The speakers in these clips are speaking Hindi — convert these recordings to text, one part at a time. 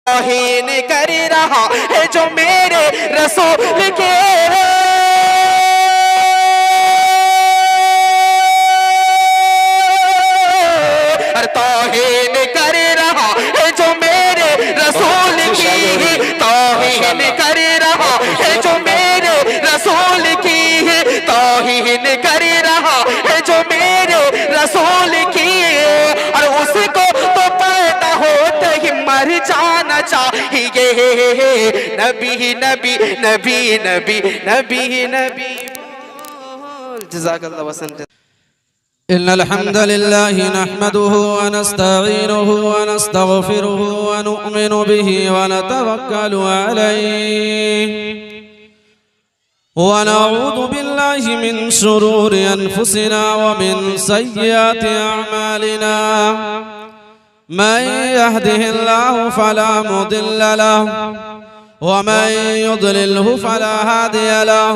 तौहीन कर रहा है जो मेरे रसूल के तौहीन कर रहा है जो मेरे रसूल की तौहीन कर रहा है जो मेरे रसूल की तौहीन कर रहा है जो मेरे रसूल की और उसको तो पैदा होते ही मर जाना चाहिए नबी नबी नबी नबी नबी नबी जज़ाकल्लाह वसन। इन्नल हम्दुलिल्लाहि नहमदुहु व नस्तईनुहु व नस्तगफिरुहु व नु'मिनु बिही व नतवक्कलु अलैहि व नऊज़ु बिल्लाहि मिन शुरूरि अनफुसिना व मिन सय्यिआति अअमालिना मन यहदिहिल्लाहु फला मुदिल्ल लहु व मन युद्लिल्हु फला हादिय लहु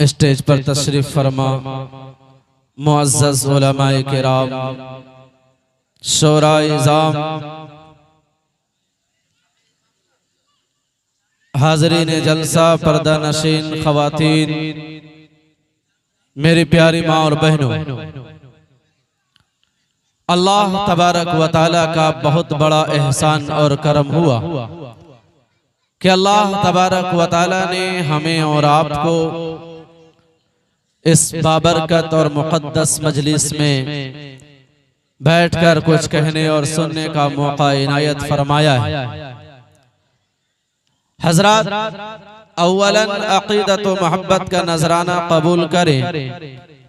स्टेज पर तशरीफ फरमा मुअज़्ज़ज़ उलमाए किराम, शोराए इज़ाम, हाज़रीन जलसा, पर्दा नशीन ख़वातीन, मेरी प्यारी माँ और बहनों, अल्लाह तबारक व तआला का बहुत बड़ा एहसान और करम हुआ कि अल्लाह तबारक व तआला ने हमें और आपको इस बाबरकत और मुक़द्दस मजलिस में बैठकर कुछ कहने और सुनने का मौका इनायत फरमाया है। हज़रात, अव्वलन अक़ीदत व मोहब्बत का नजराना कबूल करें।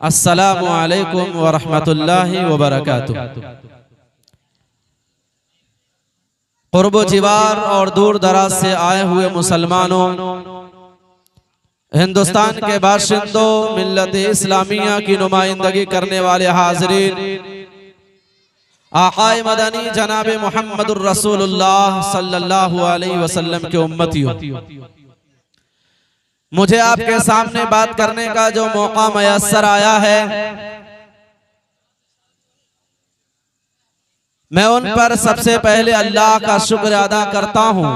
अस्सलामु अलैकुम व रहमतुल्लाहि व बरकातुहू। क़ुर्ब जिवार और दूर दराज से आए हुए मुसलमानों, हिंदुस्तान के बाशिंदों, मिल्लत इस्लामिया की नुमाइंदगी करने वाले हाज़रीन, आक़ाए मदनी जनाब मुहम्मदुर रसूलुल्लाह सल्लल्लाहु अलैहि वसल्लम के उम्मतियों, मुझे आपके सामने बात करने का जो मौका मयस्सर आया है, मैं उन पर सबसे पहले अल्लाह का शुक्र अदा करता हूँ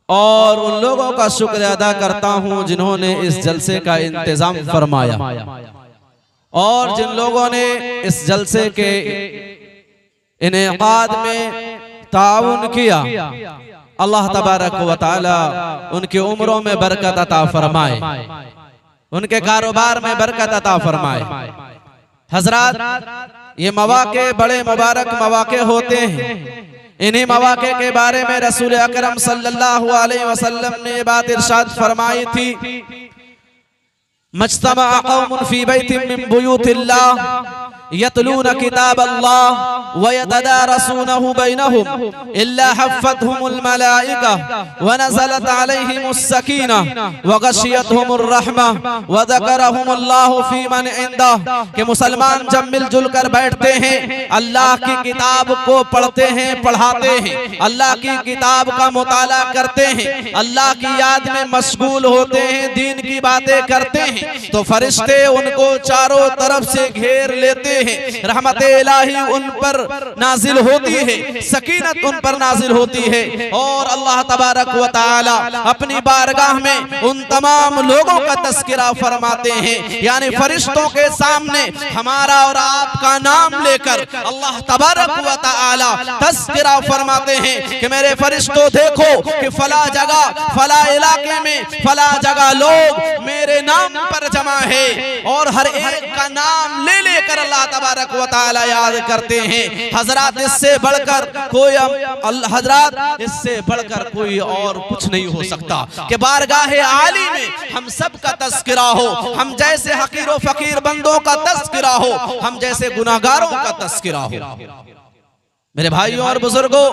और उन लोगों का शुक्र अदा करता हूँ जिन्होंने इस जलसे का इंतजाम फरमाया और जिन लोगों ने इस जलसे के इनेकाद में ताउन किया। अल्लाह तबारक व तआला उनकी उम्रों में बरकत अता फरमाए, उनके कारोबार में बरकत अता फरमाए। हजरात, ये मवाके बड़े मुबारक मवाके होते हैं। इन्हीं मवाके के बारे में रसूल अकरम सल्लल्लाहु अलैहि वसल्लम ने ये बात इरशाद फरमाई थी, मज्तमा कौमुन फी बैतिन मिन बुयूतिल्लाह यतलून किताब अल्लाह व यतदारसूनहु बैनहुम इल्ला हफ़्फ़तहुमुल मलाइका व नज़लत अलैहिमुस सकीना व गशियतहुमुर रहमा व ज़करहुमुल्लाहु फी मन इंदह। कि मुसलमान जब मिलजुल कर बैठते हैं, अल्लाह की किताब को पढ़ते हैं, पढ़ाते हैं, अल्लाह की किताब का मुताला करते हैं, अल्लाह की याद में मशगूल होते हैं, दीन की बातें करते हैं, तो फरिश्ते उनको चारों तरफ से घेर लेते देते हैं, रहमत इलाही उन पर नाजिल होती है, सकीनत उन पर नाजिल होती है। और अल्लाह तबारक व तआला अपनी बारगाह में उन तमाम लोगों का तस्करा फरमाते हैं, यानी फरिश्तों के सामने हमारा और आपका नाम लेकर अल्लाह तबारक व तआला तस्करा फरमाते हैं कि मेरे फरिश्तों देखो कि फला जगह फला इलाके में फला जगह लोग मेरे नाम पर जमा है। और हर एक का नाम ले लेकर अल्लाह तबारक व तआला याद करते हैं। हजरात इससे बढ़कर कोई हजरात इससे बढ़कर कोई और कुछ नहीं हो सकता कि बारगाह आली में हम सब का तस्करा हो, हम जैसे हकीर व फकीर बंदों का तस्करा हो, हम जैसे गुनाहगारों का तस्करा हो। मेरे भाइयों और बुजुर्गों,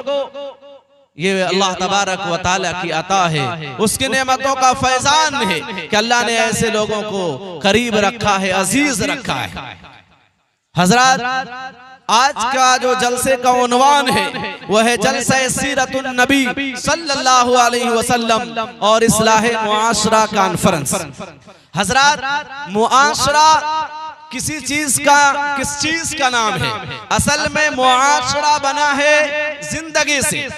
ये अल्लाह तबारक व तआला की अता है, उसकी नेमतों का फैजान है कि अल्लाह ने ऐसे लोगों को करीब रखा है, अजीज रखा है। हजरत आज का जो जलसे का उन्वान है वह है जलसा सीरतुन नबी सल्लल्लाहु अलैहि वसल्लम और इस्लाह मुआशरा कॉन्फ्रेंस। हजरत मुआशरा किसी चीज का किस चीज का नाम है? असल में मुआशरा बना है जिंदगी से।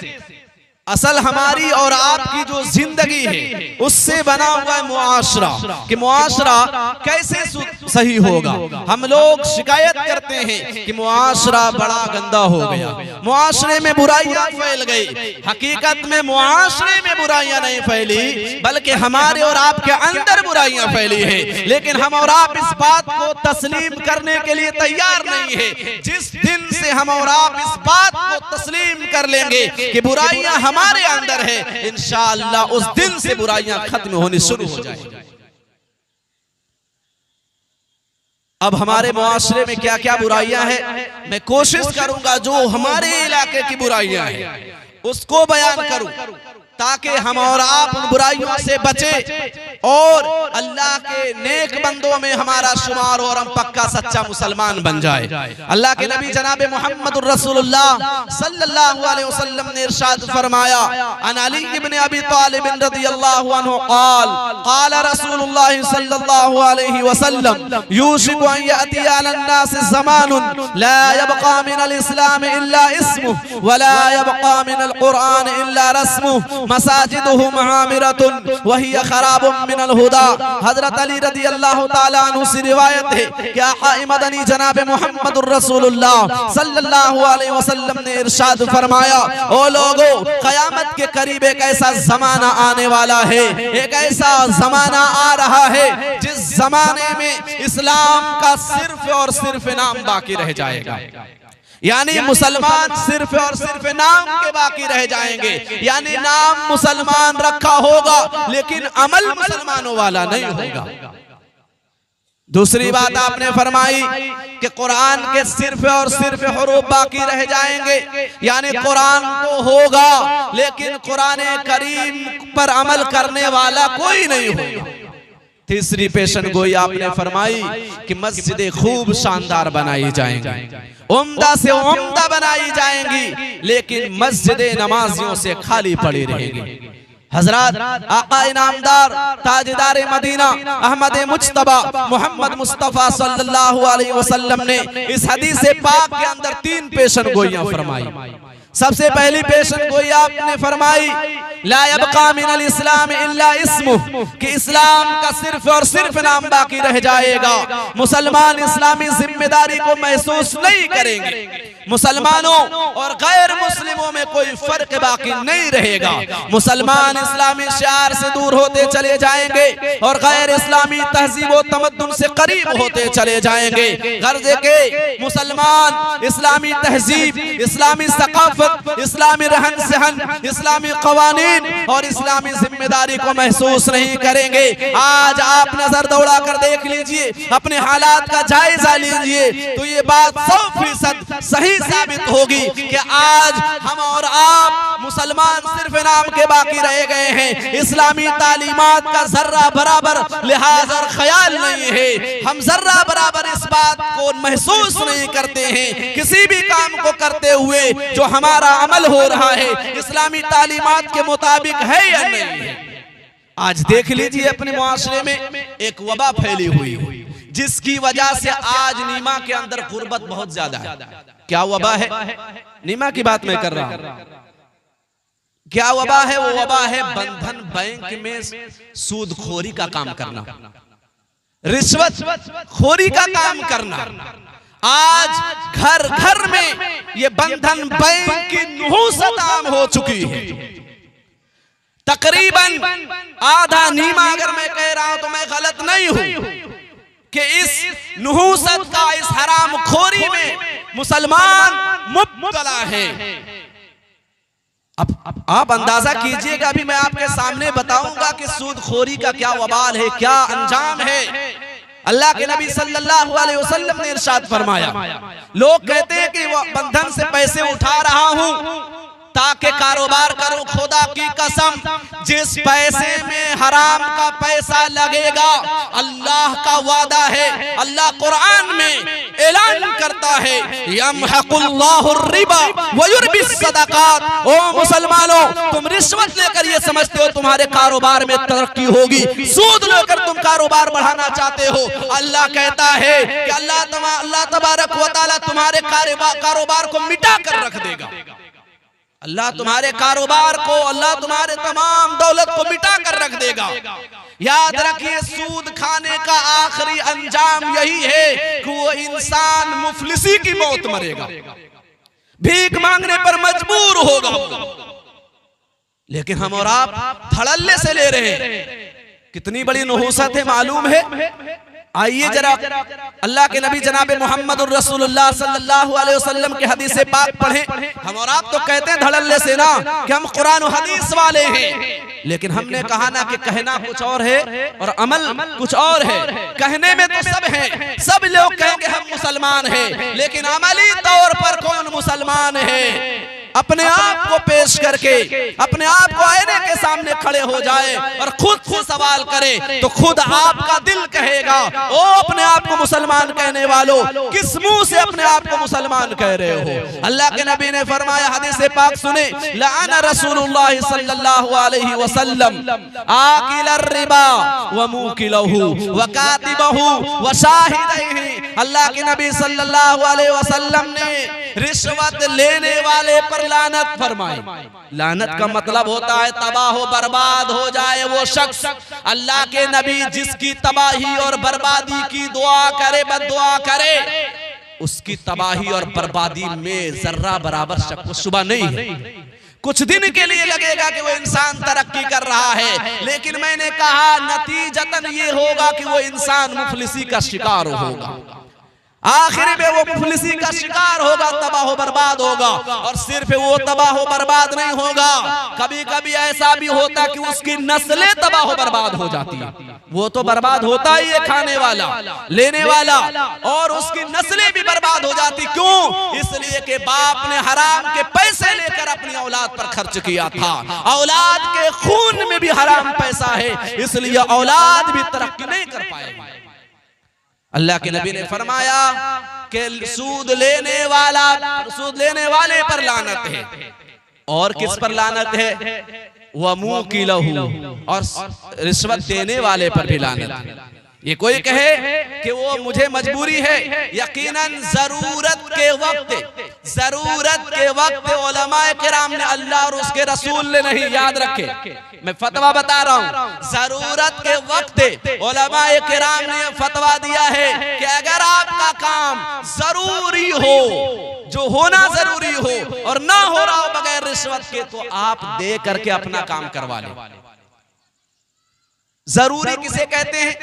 असल हमारी और आपकी जो जिंदगी है उससे बना हुआ है मुआशरा, कि मुआशरा कैसे सही होगा। हम लोग शिकायत करते हैं कि मुआशरा बड़ा गंदा हो गया, मुआशरे में बुराइयां फैल गई। हकीकत में मुआशरे में बुराइयां नहीं फैली, बल्कि हमारे और आपके अंदर बुराइयां फैली है। लेकिन हम और आप इस बात को तस्लीम करने के लिए तैयार नहीं है। जिस दिन से हम और आप इस बात को तस्लीम कर लेंगे कि बुराइयां हमारे अंदर है, इंशाअल्लाह उस दिन से बुराइयां खत्म होनी शुरू हो जाएंगी। अब हमारे मुआशरे में क्या क्या बुराइयां हैं, मैं कोशिश करूंगा जो हमारे इलाके की बुराइयां हैं उसको बयान करूं, ताकि हम और आप उन बुराइयों से बचे और अल्लाह के नेक बंदों में हमारा शुमार और हम पक्का सच्चा मुसलमान बन जाए। अल्लाह के नबी जनाब मुहम्मदुर रसूलुल्लाह सल्लल्लाहु अलैहि वसल्लम ने इरशाद फरमाया, अन अली इब्न अबी तालिब रज़ियल्लाहु अन्हु क़ाल क़ाल रसूलुल्लाह सल्लल्लाहु अलैहि वसल्लम यूशिकु अन यअती अलन नास ज़मानुन ला यबक़ा मिनल इस्लाम इल्ला इस्मुहु व ला यबक़ा मिनल कुरआन इल्ला रस्मुहु मसाजिदुहुम आमिरतुन व हिय खराबुम मिनल हुदा। हजरत अली रज़ियल्लाहु ताला अन्हु से रिवायत है कि आका मदनी जनाब मुहम्मदुर रसूलुल्लाह सल्लल्लाहु अलैहि वसल्लम ने इरशाद फरमाया, ओ लोगों, कयामत के करीब एक ऐसा जमाना आने वाला है, एक ऐसा जमाना आ रहा है जिस जमाने में इस्लाम का सिर्फ और सिर्फ नाम बाकी रह जाएगा। यानी मुसलमान सिर्फ और सिर्फ नाम के बाकी रह जाएंगे, यानी नाम मुसलमान रखा होगा लेकिन अमल मुसलमानों वाला नहीं होगा। दूसरी बात आपने फरमाई कि कुरान के सिर्फ और सिर्फ हुरूफ बाकी रह जाएंगे, यानी कुरान तो होगा लेकिन कुरान करीम पर अमल करने वाला कोई नहीं होगा। तीसरी पेशन गोई आपने फरमाई कि मस्जिदें खूब शानदार बनाई जाएंगी, उम्दा से उम्दा बनाई जाएंगी, लेकिन मस्जिदें नमाजियों से खाली पड़ी रहेंगी। हजरत आका इनामदार ताजदार मदीना अहमद मुज्तबा मोहम्मद मुस्तफा सल्लल्लाहु अलैहि वसल्लम ने इस हदीस पाक के अंदर तीन पेशन गोइयां फरमाई। सबसे पहली पेशन गोई आपने फरमाई, ला यबका मिनल इस्लाम इल्ला इस्मुहु, कि इस्लाम का सिर्फ और सिर्फ नाम बाकी रह जाएगा। मुसलमान इस्लामी जिम्मेदारी को महसूस नहीं करेंगे, मुसलमानों और गैर मुस्लिमों में कोई फर्क बाकी नहीं रहेगा। मुसलमान इस्लामी शियार से दूर होते चले जाएंगे और गैर इस्लामी तहजीब व तमद्दुन से करीब होते चले जाएंगे। गर्जे के मुसलमान इस्लामी तहजीब, इस्लामी सकाफत, इस्लामी रहन सहन, इस्लामी कवानीन और इस्लामी जिम्मेदारी को महसूस नहीं करेंगे। आज आप नजर दौड़ा कर देख लीजिए, अपने हालात का जायजा लीजिए, तो ये बात 100% सही साबित होगी कि आज हम और आप मुसलमान सिर्फ नाम के बाकी रह गए हैं। इस्लामी तालीमात का जर्रा बराबर लिहाज और ख्याल नहीं है, हम जर्रा बराबर इस बात को महसूस नहीं करते हैं। किसी भी काम को करते हुए जो हमारा अमल हो रहा है इस्लामी तालीमात के मुताबिक है या नहीं है। आज देख लीजिए अपने मुआशरे में एक वबा फैली हुई है जिसकी वजह से आज नीमा के अंदर गुर्बत बहुत ज्यादा है। क्या वबा है? नीमा की बात मैं कर रहा हूं। क्या वबा है? वो वबा है बंधन बैंक में सूदखोरी का काम करना, रिश्वत खोरी का काम करना। आज घर घर में ये बंधन बैंक की नुहूसत आम हो चुकी है। तकरीबन आधा नीमा अगर मैं कह रहा हूं तो मैं गलत नहीं हूं कि इस नुहूसत का, इस हराम खोरी में मुसलमान मुब्तला है। अब आप अंदाजा कीजिएगा, अभी मैं आपके सामने बताऊंगा कि सूदखोरी का क्या वबाल है, क्या अंजाम है। अल्लाह के नबी सल्लल्लाहु अलैहि वसल्लम ने इरशाद फरमाया, लोग कहते हैं कि वो बंधन से पैसे उठा रहा हूं ताकि कारोबार करो। खुदा की कसम, जिस पैसे में हराम का पैसा लगेगा, अल्लाह का वादा है, अल्लाह कुरान में ऐलान करता है, यमहकुल्लाहु रिबा व युर्बिस सदकात। ओ मुसलमानों, तुम रिश्वत लेकर ये समझते हो तुम्हारे कारोबार में तरक्की होगी, सूद लेकर तुम कारोबार बढ़ाना चाहते हो। अल्लाह कहता है कि अल्लाह तबारक व तआला तुम्हारे कारोबार को मिटा कर रख देगा। अल्लाह तुम्हारे कारोबार को, अल्लाह तुम्हारे तमाम दौलत को मिटा कर रख देगा। याद रखिए, सूद खाने का आखिरी अंजाम यही है कि वो इंसान मुफलिसी की मौत मरेगा, भीख मांगने पर मजबूर होगा। लेकिन हम और आप धड़ल्ले से ले रहे हैं। कितनी बड़ी नुहूसत है मालूम है? आइए जरा अल्लाह के नबी जनाब मोहम्मद रसूलुल्लाह सल्लल्लाहु अलैहि वसल्लम के हदीस पाक पढ़ें। हम और आप तो कहते हैं धड़ल्ले से ना कि हम कुरान और हदीस वाले हैं, लेकिन हमने कहा ना कि कहना कुछ और है और अमल कुछ और है। कहने में तो सब है, सब लोग कहेंगे हम मुसलमान हैं, लेकिन अमली तौर पर कौन मुसलमान है? अपने आप को पेश करके, अपने आप को आईने के सामने खड़े हो जाए और खुद से सवाल करे तो खुद आपका दिल कहेगा, ओ अपने आप को मुसलमान कहने वालों, किस मुंह से अपने आप को मुसलमान कह रहे हो? अल्लाह के नबी ने फरमाया, हदीस पाक सुने, लअन रसूलुल्लाह सल्लल्लाहु अलैहि वसल्लम आकिल रिबा व मुकिलहु व कातिबहु व शाहिदैहि। अल्लाह के नबी सल्लल्लाहु अलैहि वसल्लम ने रिश्वत लेने वाले पर लानत फरमाई। लानत का मतलब होता है तबाह बर्बाद हो जाए वो शख्स। अल्लाह के नबी जिसकी तबाही और बर्बादी की दुआ करे, बद्दुआ करे, उसकी तबाही और बर्बादी में जर्रा बराबर शक व शुबा नहीं है। कुछ दिन के लिए लगेगा कि वो इंसान तरक्की कर रहा है, लेकिन मैंने कहा नतीजतन ये होगा कि वो इंसान मुफलिसी का शिकार होगा। आखिर में वो मुफलिसी का शिकार होगा, तबाह बर्बाद होगा। और सिर्फ वो तबाह बर्बाद नहीं होगा, कभी कभी ऐसा भी होता कि उसकी नस्लें तबाह बर्बाद हो जाती है। वो तो बर्बाद होता ही है, खाने वाला, लेने वाला, और उसकी नस्लें भी बर्बाद हो जाती। क्यों? इसलिए कि बाप ने हराम के पैसे लेकर अपनी औलाद पर खर्च किया था। औलाद के खून में भी हराम पैसा है, इसलिए औलाद भी तरक्की नहीं कर पाएगी। अल्लाह के नबी ने फरमाया कि सूद लेने वाले पर लानत है। और किस पर लानत है? व मुकिलहु, और रिश्वत देने वाले पर भी लानत है। ये कोई कहे कि वो मुझे मजबूरी है, यकीनन जरूरत के वक्त उलमाए किराम ने, अल्लाह और उसके रसूल ने नहीं, याद रखे, मैं फतवा बता रहा हूँ, जरूरत के वक्त उलमाए किराम ने फतवा दिया है कि अगर आपका काम जरूरी हो, जो होना जरूरी हो और ना हो रहा हो बगैर रिश्वत के, तो आप दे करके अपना काम करवा लें। जरूरी किसे कहते हैं?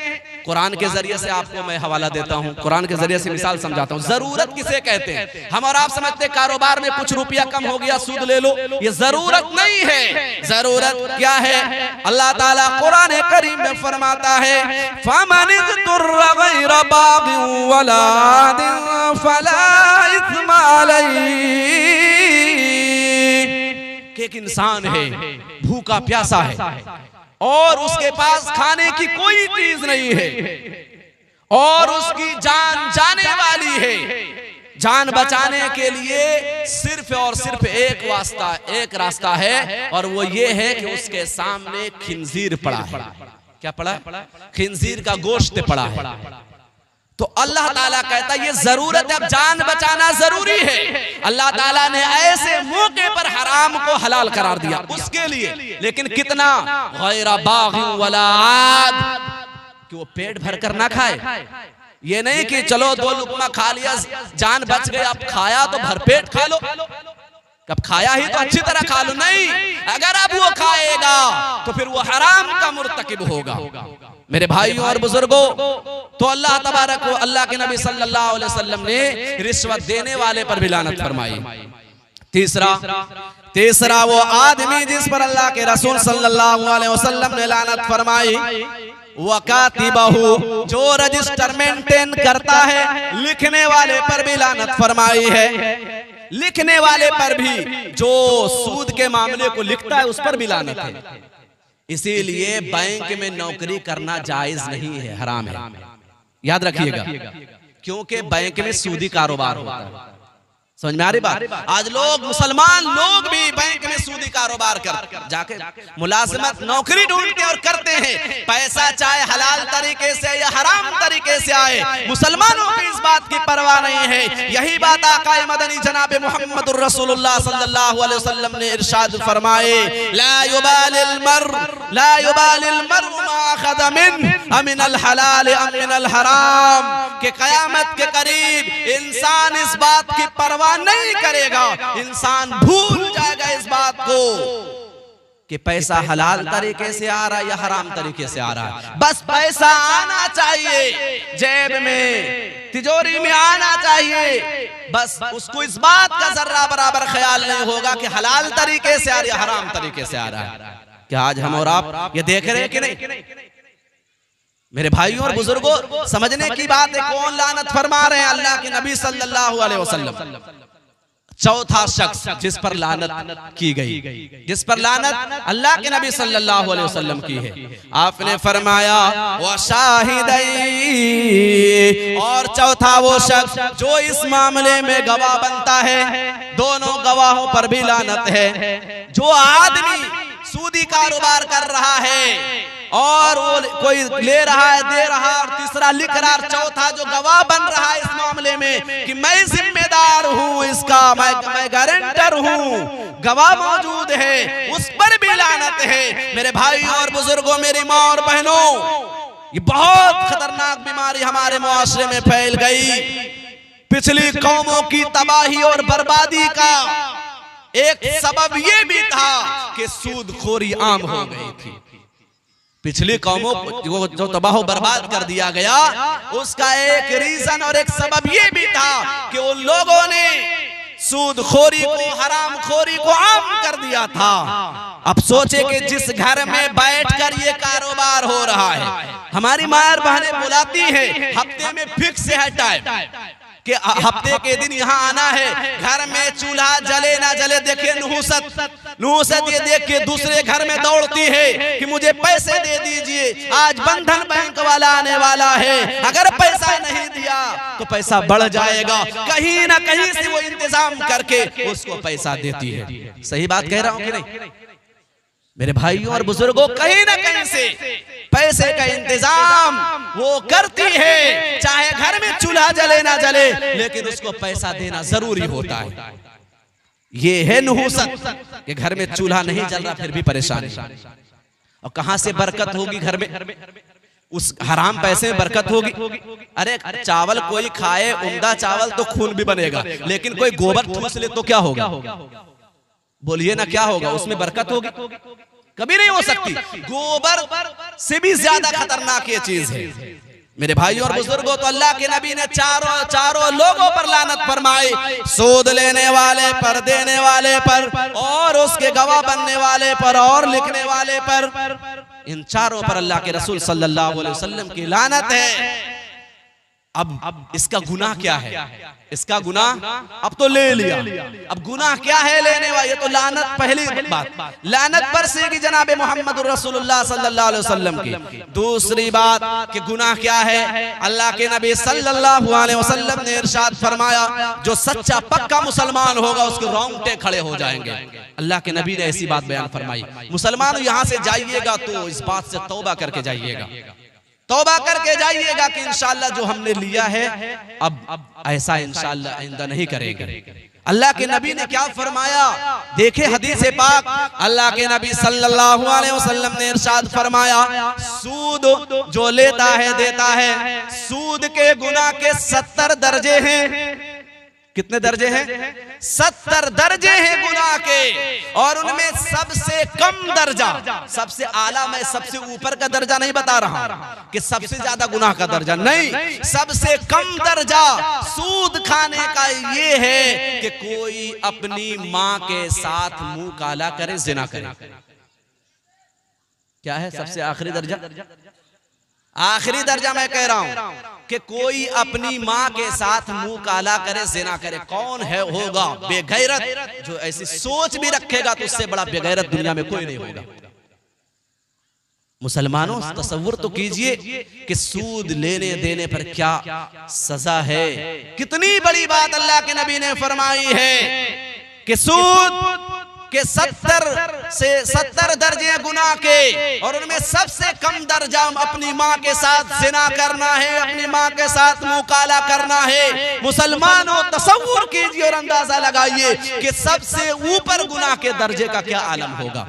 कुरान के जरिए से आपको मैं हवाला देता हूं, कुरान के जरिए से मिसाल समझाता हूं। जरूरत किसे कहते हैं? हम और आप समझते कारोबार में कुछ रुपया कम हो गया, सूद ले लो, ये जरूरत नहीं है। जरूरत क्या है? अल्लाह ताला कुरान करीम में फरमाता है, फमन इज़्तुर्रा गैरा बागिन वला आदिन फला इस्मा अलैहि। एक इंसान है, भूखा प्यासा है और उसके पास खाने की कोई चीज नहीं है और उसकी जान जाने वाली है। जान बचाने के लिए सिर्फ और सिर्फ एक रास्ता है, और वो ये है कि उसके सामने खिंजीर पड़ा है। क्या पड़ा? खिंजीर का गोश्त पड़ा है। तो अल्लाह ताला कहता है ये जरूरत है, अब जान बचाना जरूरी है। अल्लाह ताला ने ऐसे मौके पर हराम को हलाल करार दिया उसके लिए, लेकिन कितना, गैर बाग़िन वला आद, कि वो पेट भर कर ना खाए। ये नहीं कि चलो 2 लुकमा खा लिया जान बच गई, अब खाया तो भरपेट खा लो, कब खाया ही तो अच्छी तरह खा लो। नहीं, अगर अब वो खाएगा तो फिर वो हराम का मुर्तकिब होगा। मेरे भाइयों और बुजुर्गों, तो अल्लाह तबारक व अल्लाह के नबी सल्लल्लाहु अलैहि वसल्लम ने रिश्वत देने वाले पर भी लानत फरमाई। तीसरा वो आदमी जिस पर अल्लाह के रसूल सल्लल्लाहु अलैहि वसल्लम ने लानत फरमाई, वकातिबहु, जो रजिस्टर मेंटेन करता है, लिखने वाले पर भी लानत फरमाई है। लिखने वाले पर भी, जो सूद के मामले को लिखता है उस पर भी लानत है। इसीलिए बैंक में नौकरी करना जायज नहीं है, हराम है, याद रखिएगा, क्योंकि बैंक में सूदी कारोबार होता है। समझ में आ रही बात? आज लोग, मुसलमान लोग भी बैंक में सूदी कारोबार कर जाके मुलाजिमत नौकरी ढूंढते और करते हैं। पैसा चाहे हलाल तरीके से या हराम तरीके से आए, मुसलमानों की इस बात की परवाह नहीं है। यही बात आकाए मदनी जनाब मुहम्मदुर रसूलुल्लाह सल्लल्लाहु अलैहि वसल्लम ने इरशाद फरमाए, ला युबालिल मर्'ु मा अखज़ मिनल हलाल अम मिनल हराम, के कयामत के करीब इंसान इस बात की परवाह नहीं करेगा, इंसान भूल जाएगा इस बात को कि पैसा हलाल तरीके से आ रहा है या हराम तरीके से आ रहा है। बस पैसा आना चाहिए, जेब में, तिजोरी में आना चाहिए, बस उसको इस बात का जर्रा बराबर ख्याल नहीं होगा कि हलाल तरीके से आ रहा है या हराम तरीके से आ रहा है। क्या आज हम और आप ये देख रहे हैं कि नहीं? मेरे भाइयों और बुजुर्गों, समझने की बात है, कौन लानत फरमा रहे हैं? अल्लाह के नबी सल्लल्लाहु अलैहि वसल्लम। चौथा शख्स जिस पर लानत की गई, जिस पर लानत अल्लाह के नबी सल्लल्लाहु अलैहि वसल्लम की है, आपने फरमाया व शाहिदै, और चौथा वो शख्स जो इस मामले में गवाह बनता है, दोनों गवाहों पर भी लानत है। जो आदमी सूदी कारोबार कर रहा है और वो कोई ले रहा है, दे रहा है, और तीसरा लिख रहा है, चौथा जो गवाह बन रहा है इस मामले में कि मैं जिम्मेदार हूँ इसका, मैं गारंटर हूँ, गवाह मौजूद है, उस पर भी लानत है। मेरे भाइयों और बुजुर्गों, मेरी माँ और बहनों, ये बहुत खतरनाक बीमारी हमारे मुआशरे में फैल गई। पिछली कौमों की तबाही और बर्बादी का एक सबब ये भी था कि सूदखोरी आम हो गई थी। पिछली कौमों को जो तबाह बर्बाद कर दिया गया, उसका एक रीजन और एक सबब ये भी था कि उन लोगों ने सूदखोरी को, हरामखोरी को आम कर दिया था। अब सोचे कि जिस घर में बैठकर ये कारोबार हो रहा है, हमारी मायर बहनें बुलाती है, हफ्ते में फिक्स है टाइम कि हफ्ते के दिन यहाँ आना है, घर में चूल्हा जले ना जले, देखिए नुहूसत ये देख के दूसरे घर में दौड़ती है कि मुझे पैसे दे दीजिए, आज बंधन बैंक वाला आने वाला है, अगर पैसा नहीं दिया तो पैसा बढ़ जाएगा। कहीं ना कहीं से वो इंतजाम करके उसको पैसा देती है। सही बात कह रहा हूँ कि नहीं? मेरे भाइयों और बुजुर्गों, कहीं ना कहीं से पैसे का इंतजाम वो करती है, चाहे घर में चूल्हा जले ना जले, लेकिन उसको पैसा देना जरूरी होता है। ये है नुहूसत कि घर में चूल्हा नहीं जल रहा फिर भी परेशानी, और कहां से बरकत होगी घर में? उस हराम पैसे में बरकत होगी। अरे चावल कोई खाए, उम्दा चावल तो खून भी बनेगा, लेकिन कोई गोबर ठूस ले तो क्या होगा? बोलिए ना, क्या होगा? उसमें बरकत होगी? कभी नहीं हो सकती। गोबर से भी ज्यादा खतरनाक ये चीज है। मेरे भाइयों और बुजुर्गों, तो अल्लाह के नबी ने चारों लोगों पर लानत फरमाई, सूद लेने वाले पर, देने वाले पर, और उसके गवाह बनने वाले पर, और लिखने वाले पर। इन चारों पर अल्लाह के रसूल सल्लल्लाहु अलैहि वसल्लम की लानत है। अब इसका गुनाह क्या है? इसका गुनाह अब तो ले लिया, अब गुनाह क्या है लेने वाला? ये तो लानत, पहली बात लानत पर से कि जनाब मुहम्मद रसूलुल्लाह सल्लल्लाहु अलैहि वसल्लम की। दूसरी बात कि गुनाह क्या है? अल्लाह के नबी सल्लल्लाहु अलैहि वसल्लम ने इरशाद फरमाया, जो सच्चा पक्का मुसलमान होगा उसके रोंगटे खड़े हो जाएंगे। अल्लाह के नबी ने ऐसी बात बयान फरमाई। मुसलमान यहाँ से जाइएगा तो इस बात से तौबा करके जाइएगा, तौबा करके जाइएगा कि इंशाअल्लाह जो हमने लिया है अब ऐसा इंशाअल्लाह आइंदा नहीं करेंगे। अल्लाह के नबी ने क्या फरमाया, देखे हदीस पाक, अल्लाह के नबी सल्लल्लाहु अलैहि वसल्लम ने इरशाद फरमाया, सूद जो लेता है देता है, सूद के गुनाह के 70 दर्जे हैं। कितने दर्जे हैं? 70 दर्जे हैं गुनाह के, और उनमें सबसे कम दर्जा, सबसे आला, मैं सबसे ऊपर का दर्जा नहीं बता रहा कि सबसे ज्यादा गुनाह का दर्जा नहीं, सबसे कम दर्जा सूद खाने का ये है कि कोई अपनी मां के साथ मुंह काला करे, जिना करे। क्या है सबसे आखिरी दर्जा? आखिरी दर्जा मैं कह रहा हूं कि कोई अपनी मां के साथ मुंह काला करे, जिना करे। कौन है होगा बेगैरत जो ऐसी सोच भी रखेगा, तो उससे बड़ा बेगैरत दुनिया में कोई नहीं होगा। मुसलमानों तसव्वुर तो कीजिए कि सूद लेने देने पर क्या सजा है। कितनी बड़ी बात अल्लाह के नबी ने फरमाई है कि सूद के 70 दर्जे गुनाह के, और उनमें सबसे कम दर्जा अपनी माँ के साथ जिना करना है, अपनी माँ के साथ मुंह काला करना है। मुसलमानों तसव्वुर कीजिए और अंदाजा लगाइए कि सबसे ऊपर गुनाह के दर्जे का क्या आलम होगा।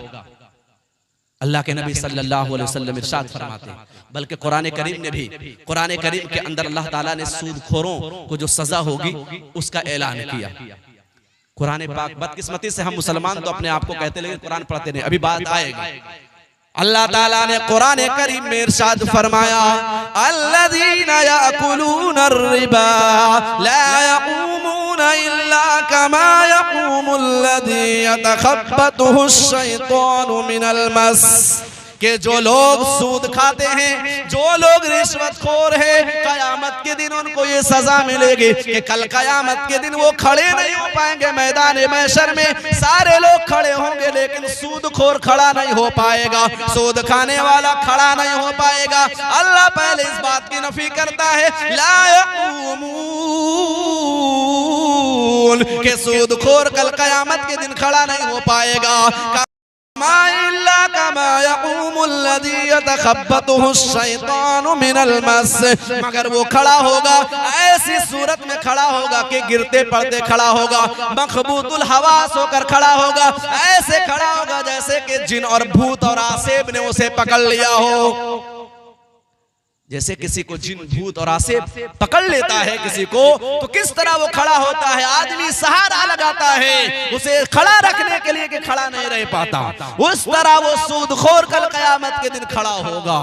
अल्लाह के नबी सल्लल्लाहु अलैहि वसल्लम इरशाद फरमाते हैं, बल्कि कुरान करीम ने भी, कुरान करीम के अंदर अल्लाह ताला ने सूदखोरों को जो सजा होगी उसका ऐलान किया। कुरान पाक, बदकिस्मती से हम मुसलमान तो अपने आप को कहते लेकिन कुरान पढ़ते नहीं, अभी बात आएगी। अल्लाह ताला ने कुरान करीम में इरशाद फरमाया, अल्लज़ीना याकुलूना रिबा ला यक़ूमूना इल्ला कमा यक़ूमुल्लज़ी यतखब्बतुहु शैतानु मिनल मस, कि जो लोग सूद खाते हैं, जो लोग रिश्वतखोर हैं, कयामत के दिन उनको ये सजा मिलेगी कि कल कयामत के दिन वो खड़े नहीं हो पाएंगे मैदान महशर में। सारे लोग खड़े होंगे लेकिन सूदखोर खड़ा नहीं हो पाएगा, सूद खाने वाला खड़ा नहीं हो पाएगा। अल्लाह पहले इस बात की नफी करता है, ला यक़ूमून, कि सूदखोर कल कयामत के दिन खड़ा नहीं हो पाएगा। मगर वो खड़ा होगा ऐसी सूरत में खड़ा होगा कि गिरते पड़ते खड़ा होगा, मखबूतुल हवास होकर खड़ा होगा, ऐसे खड़ा होगा जैसे कि जिन और भूत और आसेब ने उसे पकड़ लिया हो। जैसे किसी को जिन भूत और आसेब पकड़ लेता है किसी को, तो किस तरह वो खड़ा होता है, आदमी सहारा लगाता है उसे खड़ा रखने के लिए कि खड़ा नहीं रह पाता, उस तरह वो सूदखोर कल कयामत के दिन खड़ा होगा।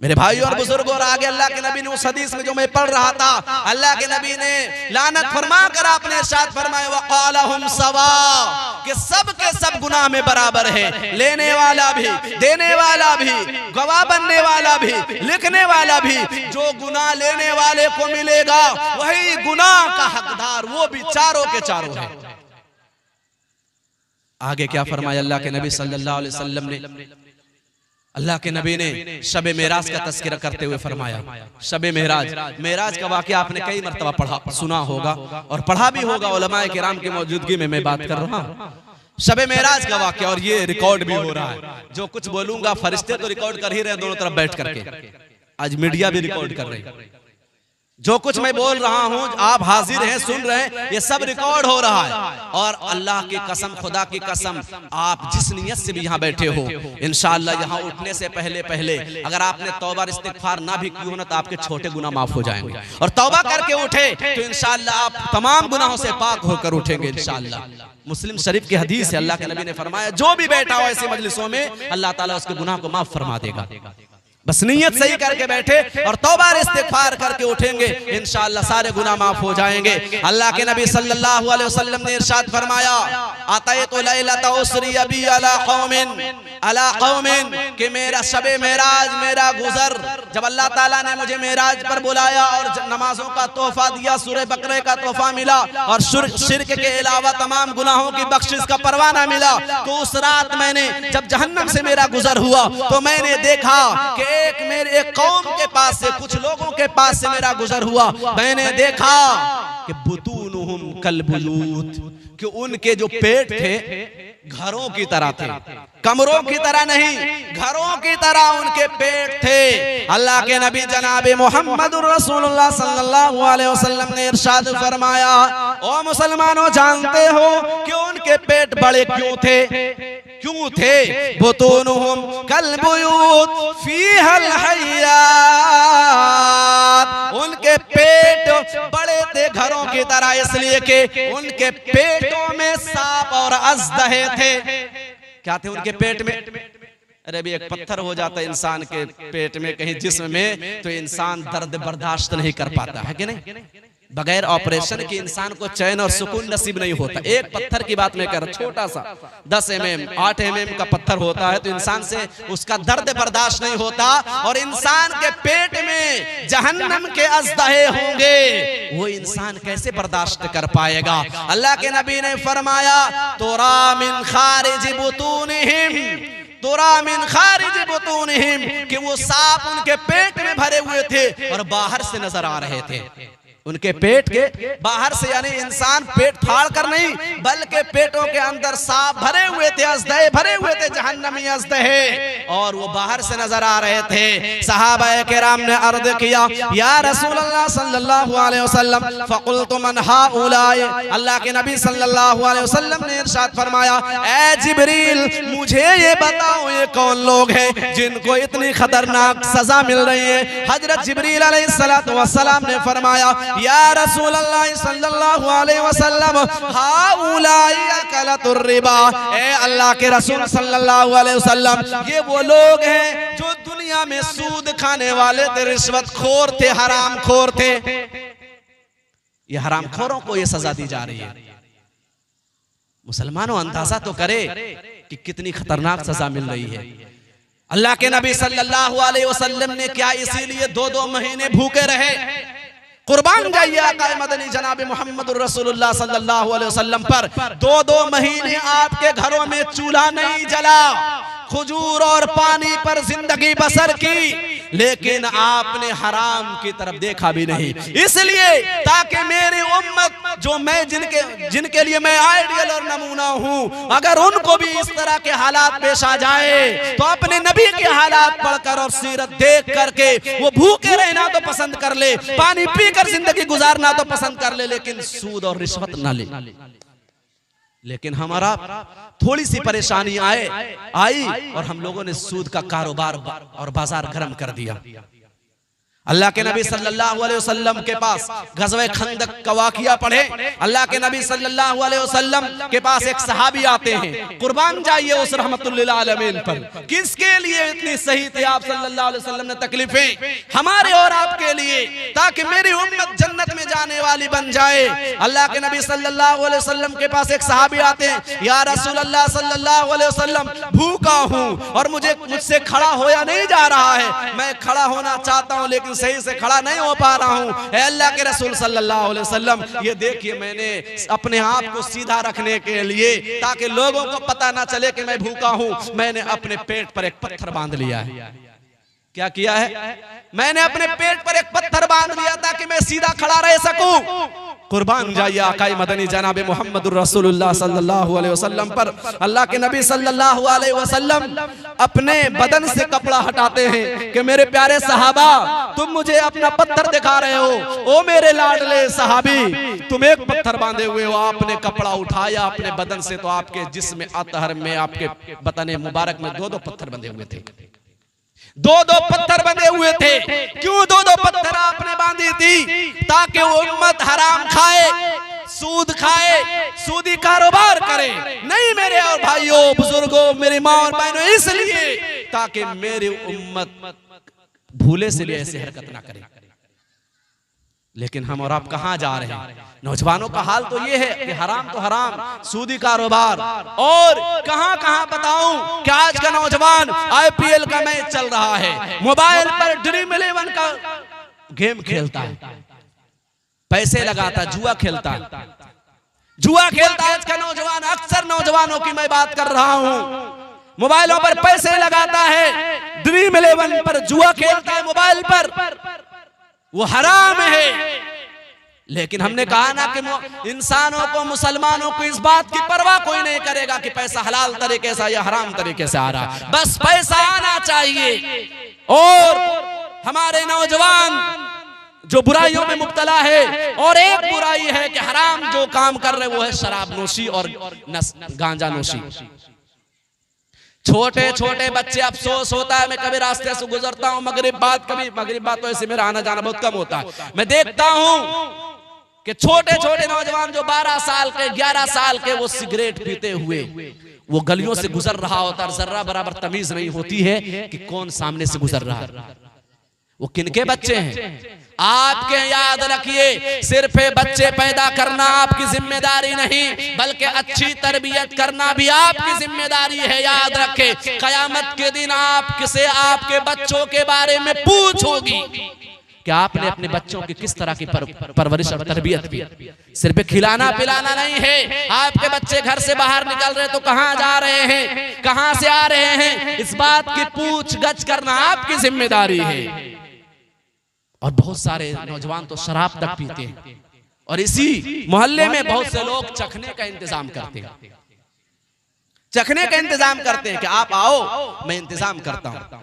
मेरे भाई और बुजुर्ग, और आगे अल्लाह के नबी ने उस हदीस में जो मैं पढ़ रहा था, अल्लाह के नबी ने लानत फरमा कर आपने इरशाद फरमाया, वक़ालहुम सवा, कि सब के सब गुनाह में बराबर है, लेने वाला भी, देने वाला भी, गवाह बनने वाला भी, लिखने वाला भी। जो गुनाह लेने वाले को मिलेगा वही गुनाह का हकदार, वो भी चारों के चारों है। आगे क्या फरमाया अल्लाह के नबी सल्लल्लाहु अलैहि वसल्लम ने, अल्लाह के नबी ने शब मेराज का तज़किरा करते हुए फरमाया, शब मेराज का वाक़या आपने कई मरतबा पढ़ा, सुना होगा और पढ़ा भी होगा, उलमाए किराम की मौजूदगी में मैं बात कर रहा हूँ। शब मेराज का वाक़या, और ये रिकॉर्ड भी हो रहा है, जो कुछ बोलूंगा फरिश्ते तो रिकॉर्ड कर ही रहे दोनों तरफ बैठ करके, आज मीडिया भी रिकॉर्ड कर रही। जो कुछ मैं बोल रहा हूं आप हाजिर हैं, सुन रहे हैं, ये सब रिकॉर्ड हो रहा है। और अल्लाह की कसम, खुदा की कसम, आप जिस नियत से भी यहाँ बैठे हो, इंशाअल्लाह यहाँ उठने से पहले पहले अगर आपने तौबा इस्तिग़फ़ार ना भी की हो ना, तो आपके छोटे गुनाह माफ हो जाएंगे। और तौबा करके उठे तो इंशाअल्लाह आप तमाम गुनाहों से पाक होकर उठेंगे इंशाअल्लाह। मुस्लिम शरीफ की हदीस है, अल्लाह के नबी ने फरमाया, जो भी बैठा हो ऐसी मजलिसों में अल्लाह ताला उसके गुनाह को माफ फरमा देगा। बस नीयत सही करके बैठे और तौबा इस्तिग़फ़ार करके उठेंगे, इंशाअल्लाह सारे गुनाह माफ हो जाएंगे। अल्लाह के नबी सल्लल्लाहु अलैहि वसल्लम ने इरशाद फरमाया, अतयतु लैलता उसरी अबी अला कौमिन, कि मेरा शबे मेराज, मेरा गुजर, जब अल्लाह ताला ने मुझे मेराज पर बुलाया और नमाजों का तोहफा दिया, सूरह बकरे का तोहफा मिला और शिर्क के अलावा तमाम गुनाहों की बख्शिश का परवाना मिला, तो उस रात मैंने जब जहन्नम से मेरा गुजर हुआ तो मैंने देखा कि एक कौम के पास से, कुछ लोगों के पास से मेरा गुजर हुआ, मैंने देखा कि बुतूनुहुम कल बुयूत, कि उनके जो पेट थे घरों की तरह थे, कमरों की तरह नहीं, घरों की तरह उनके पेट थे। अल्लाह के नबी जनाब मोहम्मदुर रसूलुल्लाह सल्लल्लाहु अलैहि वसल्लम ने इरशाद फरमाया, ओ मुसलमानों जानते हो कि उनके पेट बड़े क्यों थे? क्यों थे? बुतूनुहुम कल बुयूत फीहल हय्यात, उनके पेट बड़े थे घरों की तरह, इसलिए कि उनके पेटों में सांप और अजदहे थे। क्या थे उनके पेट में? अरे भी एक पत्थर हो जाता है इंसान के पेट में कहीं जिस्म में तो इंसान दर्द बर्दाश्त नहीं कर पाता है कि नहीं? बगैर ऑपरेशन के इंसान को चैन और सुकून नसीब नहीं होता। एक पत्थर की बात मैं कर रहा, छोटा सा 10 mm 8 mm का पत्थर होता है तो इंसान से उसका दर्द बर्दाश्त नहीं होता, और इंसान के पेट में जहन्नम के अज़दहे होंगे, वो इंसान कैसे बर्दाश्त कर पाएगा? अल्लाह के नबी ने फरमाया, तुरा मिन खारिज बुतूनिहिम, तुरा मिन खारिज बुतूनिहिम, कि वो सांप उनके पेट में भरे हुए थे और बाहर से नजर आ रहे थे। उनके पेट के बाहर से, यानी इंसान पेट फाड़ कर नहीं बल्कि पेटों के अंदर सांप भरे हुए थे, अज़दहे भरे हुए थे, जहन्नमी अज़दहे, और वो बाहर से नजर आ रहे थे। सहाबाए किराम ने अर्ज़ किया, या रसूलल्लाह सल्लल्लाहु अलैहि वसल्लम फ़क़ुल्तु मन हाउलाए, अल्लाह के नबी सल्लल्लाहु अलैहि वसल्लम ने इरशाद फरमाया, ए जिब्रील मुझे ये बताओ ये कौन लोग हैं जिनको इतनी खतरनाक सजा मिल रही है? हजरत जिब्रील अलैहिस्सलातु वस्सलाम ने फरमाया, या रसूल अल्लाह सल्लल्लाहु अलैहि वसल्लम हाउलाई अकलतुर रिबा, ए अल्लाह के रसूल सल्लल्लाहु अलैहि वसल्लम ये वो लोग हैं जो दुनिया में सूद खाने वाले थे, रिश्वतखोर थे, हरामखोर थे। ये हरामखोरों को ये सजा दी जा रही है। मुसलमानों अंदाजा तो करे कि कितनी खतरनाक सजा मिल रही है। अल्लाह के नबी सल्लल्लाहु अलैहि वसल्लम ने क्या इसीलिए 2-2 महीने भूखे रहे? कुर्बान जाइए आका मदनी जनाब मोहम्मदुर रसूलुल्लाह सल्लल्लाहु अलैहि वसल्लम पर 2-2 महीने आपके घरों में चूल्हा नहीं जला, खजूर और पानी पर जिंदगी बसर की, लेकिन आपने हराम की तरफ देखा भी नहीं। इसलिए ताकि मेरी उम्मत जो मैं जिनके लिए मैं आइडियल और नमूना हूं, अगर उनको भी इस तरह के हालात पेश आ जाए तो अपने नबी के हालात पढ़कर और सीरत देख करके वो भूखे रहना तो पसंद कर ले, पानी पीकर जिंदगी गुजारना तो पसंद कर ले, लेकिन सूद और रिश्वत ना ले। लेकिन हमारा थोड़ी सी परेशानी आई और हम लोगों ने सूद का कारोबार और बाजार गर्म कर दिया। अल्लाह के नबी सल्लल्लाहु अलैहि वसल्लम के पास गज़वे खंदक का वाक़िया पढ़े। अल्लाह के नबी सल्लल्लाहु अलैहि वसल्लम के पास एक सहाबी आते हैं, कुर्बान जाइए उस रहमतुल लिल आलमीन पर। किसके लिए इतनी सही थे आप सल्लल्लाहु अलैहि वसल्लम ने तकलीफें? हमारे और आपके लिए, ताकि मेरी उम्मत जन्नत में जाने वाली बन जाए। अल्लाह के नबी सल्लल्लाहु अलैहि वसल्लम के पास एक सहाबी आते हैं, या रसूल अल्लाह सल्लल्लाहु अलैहि वसल्लम भूखा हूँ और मुझसे खड़ा होया नहीं जा रहा है, मैं खड़ा होना चाहता हूँ लेकिन सही से खड़ा नहीं हो पा रहा हूं। अल्लाह के रसूल सल्लल्लाहु अलैहि वसल्लम ये देखिए, मैंने अपने आप को सीधा रखने के लिए, ताकि लोगों को पता ना चले कि मैं भूखा हूं, मैंने अपने पेट पर एक पत्थर बांध लिया है। क्या किया है? मैंने अपने पेट पर एक पत्थर बांध लिया ताकि मैं सीधा खड़ा रह सकूं। कुर्बान जाइए आकाई मदनी जनाब मोहम्मदुर रसूलुल्लाह सल्लल्लाहु अलैहि वसल्लम पर। अल्लाह के नबी सल्लल्लाहु अलैहि वसल्लम अपने बदन से कपड़ा हटाते हैं कि मेरे प्यारे सहाबा, तुम मुझे अपना पत्थर दिखा रहे हो, ओ मेरे लाडले सहाबी, तुम एक पत्थर बांधे हुए हो। आपने कपड़ा उठाया अपने बदन से तो आपके जिस्म अतहर में, आपके बदन मुबारक में 2-2 पत्थर बंधे हुए थे। 2-2 पत्थर बंधे हुए थे। क्यों 2-2 पत्थर आपने बांधी थी? ताकि वो उम्मत हराम खाए, सूद खाए, सूदी कारोबार करे नहीं मेरे और भाइयों, बुजुर्गों, मेरी माँ और बहनों, इसलिए ताकि मेरी उम्मत भूले से लिए ऐसी हरकत ना करे। लेकिन हम और आप कहां जा रहे हैं? नौजवानों का हाल तो ये है कि हराम तो हराम, सूदी कारोबार, और कहां कहां बताऊं कि आज का नौजवान IPL का मैच चल रहा है, मोबाइल पर ड्रीम 11 का गेम खेलता है, पैसे लगाता, जुआ खेलता है। आज का नौजवान, अक्सर नौजवानों की मैं बात कर रहा हूं, मोबाइलों पर पैसे लगाता है, ड्रीम 11 पर जुआ खेलता है मोबाइल पर। वो हराम है। लेकिन हमने कहा ना कि इंसानों को, मुसलमानों को इस बात की परवाह कोई नहीं करेगा कि पैसा हलाल तरीके से या हराम तरीके से आ रहा है, बस पैसा आना चाहिए। और हमारे नौजवान जो बुराइयों में मुब्तला है, और एक बुराई है कि हराम जो काम कर रहे वो है शराब नोशी और गांजा नोशी। छोटे छोटे बच्चे, अफसोस होता है, मैं कभी रास्ते से गुजरता हूं मगरिब बाद तो ऐसे मेरा आना जाना बहुत कम होता है, मैं देखता हूं कि छोटे छोटे नौजवान जो 12 साल के, 11 साल के, वो सिगरेट पीते हुए वो गलियों से गुजर रहा होता है। जर्रा बराबर तमीज नहीं होती है कि कौन सामने से गुजर रहा है, वो किनके बच्चे हैं। आपके याद रखिए, सिर्फ बच्चे पैदा करना आपकी जिम्मेदारी नहीं, बल्कि अच्छी तरबियत करना भी आपकी जिम्मेदारी है। याद रखे, कयामत के दिन आपसे आपके बच्चों के बारे में पूछ होगी कि आपने अपने बच्चों की किस तरह की परवरिश और तरबियत की। सिर्फ खिलाना पिलाना नहीं है। आपके बच्चे घर से बाहर निकल रहे तो कहां जा रहे हैं, कहां से आ रहे हैं, इस बात की पूछ गछ करना आपकी जिम्मेदारी है। और बहुत सारे नौजवान तो शराब तक पीते हैं, और इसी मोहल्ले में बहुत से लोग चखने का इंतजाम करते हैं, चखने का इंतजाम करते हैं कि आप आओ, मैं इंतजाम करता हूं।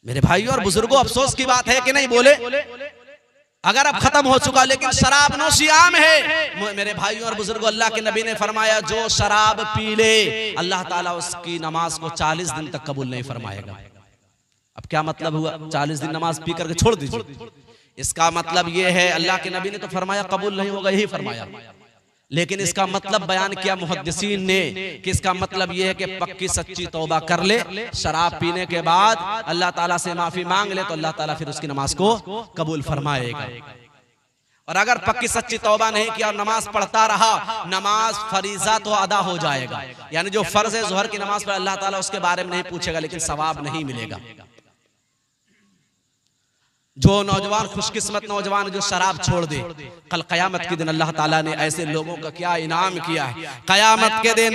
मेरे भाइयों और बुजुर्गों, अफसोस की बात है कि नहीं बोले, अगर अब खत्म हो चुका, लेकिन शराब नोशी आम है। मेरे भाइयों और बुजुर्गों, अल्लाह के नबी ने फरमाया, जो शराब पी ले अल्लाह ताला उसकी नमाज को 40 दिन तक कबूल नहीं फरमाएगा। अब क्या मतलब हुआ, 40 दिन नमाज पी करके छोड़ दीजिए, इसका मतलब यह है, अल्लाह के नबी ने तो फरमाया कबूल नहीं होगा, यही फरमाया, लेकिन इसका मतलब बयान किया मुहद्दिसीन ने कि इसका मतलब यह है कि पक्की सच्ची तौबा कर ले, शराब पीने के बाद अल्लाह ताला से माफी मांग ले तो अल्लाह ताला फिर उसकी नमाज को कबूल फरमाएगा। और अगर पक्की सच्ची तौबा नहीं किया और नमाज पढ़ता रहा, नमाज फरीजा तो अदा हो जाएगा, यानी जो फर्ज है ज़ोहर की नमाज पर अल्लाह ताला उसके बारे में नहीं पूछेगा, लेकिन सवाब नहीं मिलेगा। जो नौजवान, खुशकिस्मत नौजवान जो शराब छोड़ दे, कल कयामत के दिन अल्लाह ताला ने ऐसे लोगों का क्या इनाम किया है। कयामत के दिन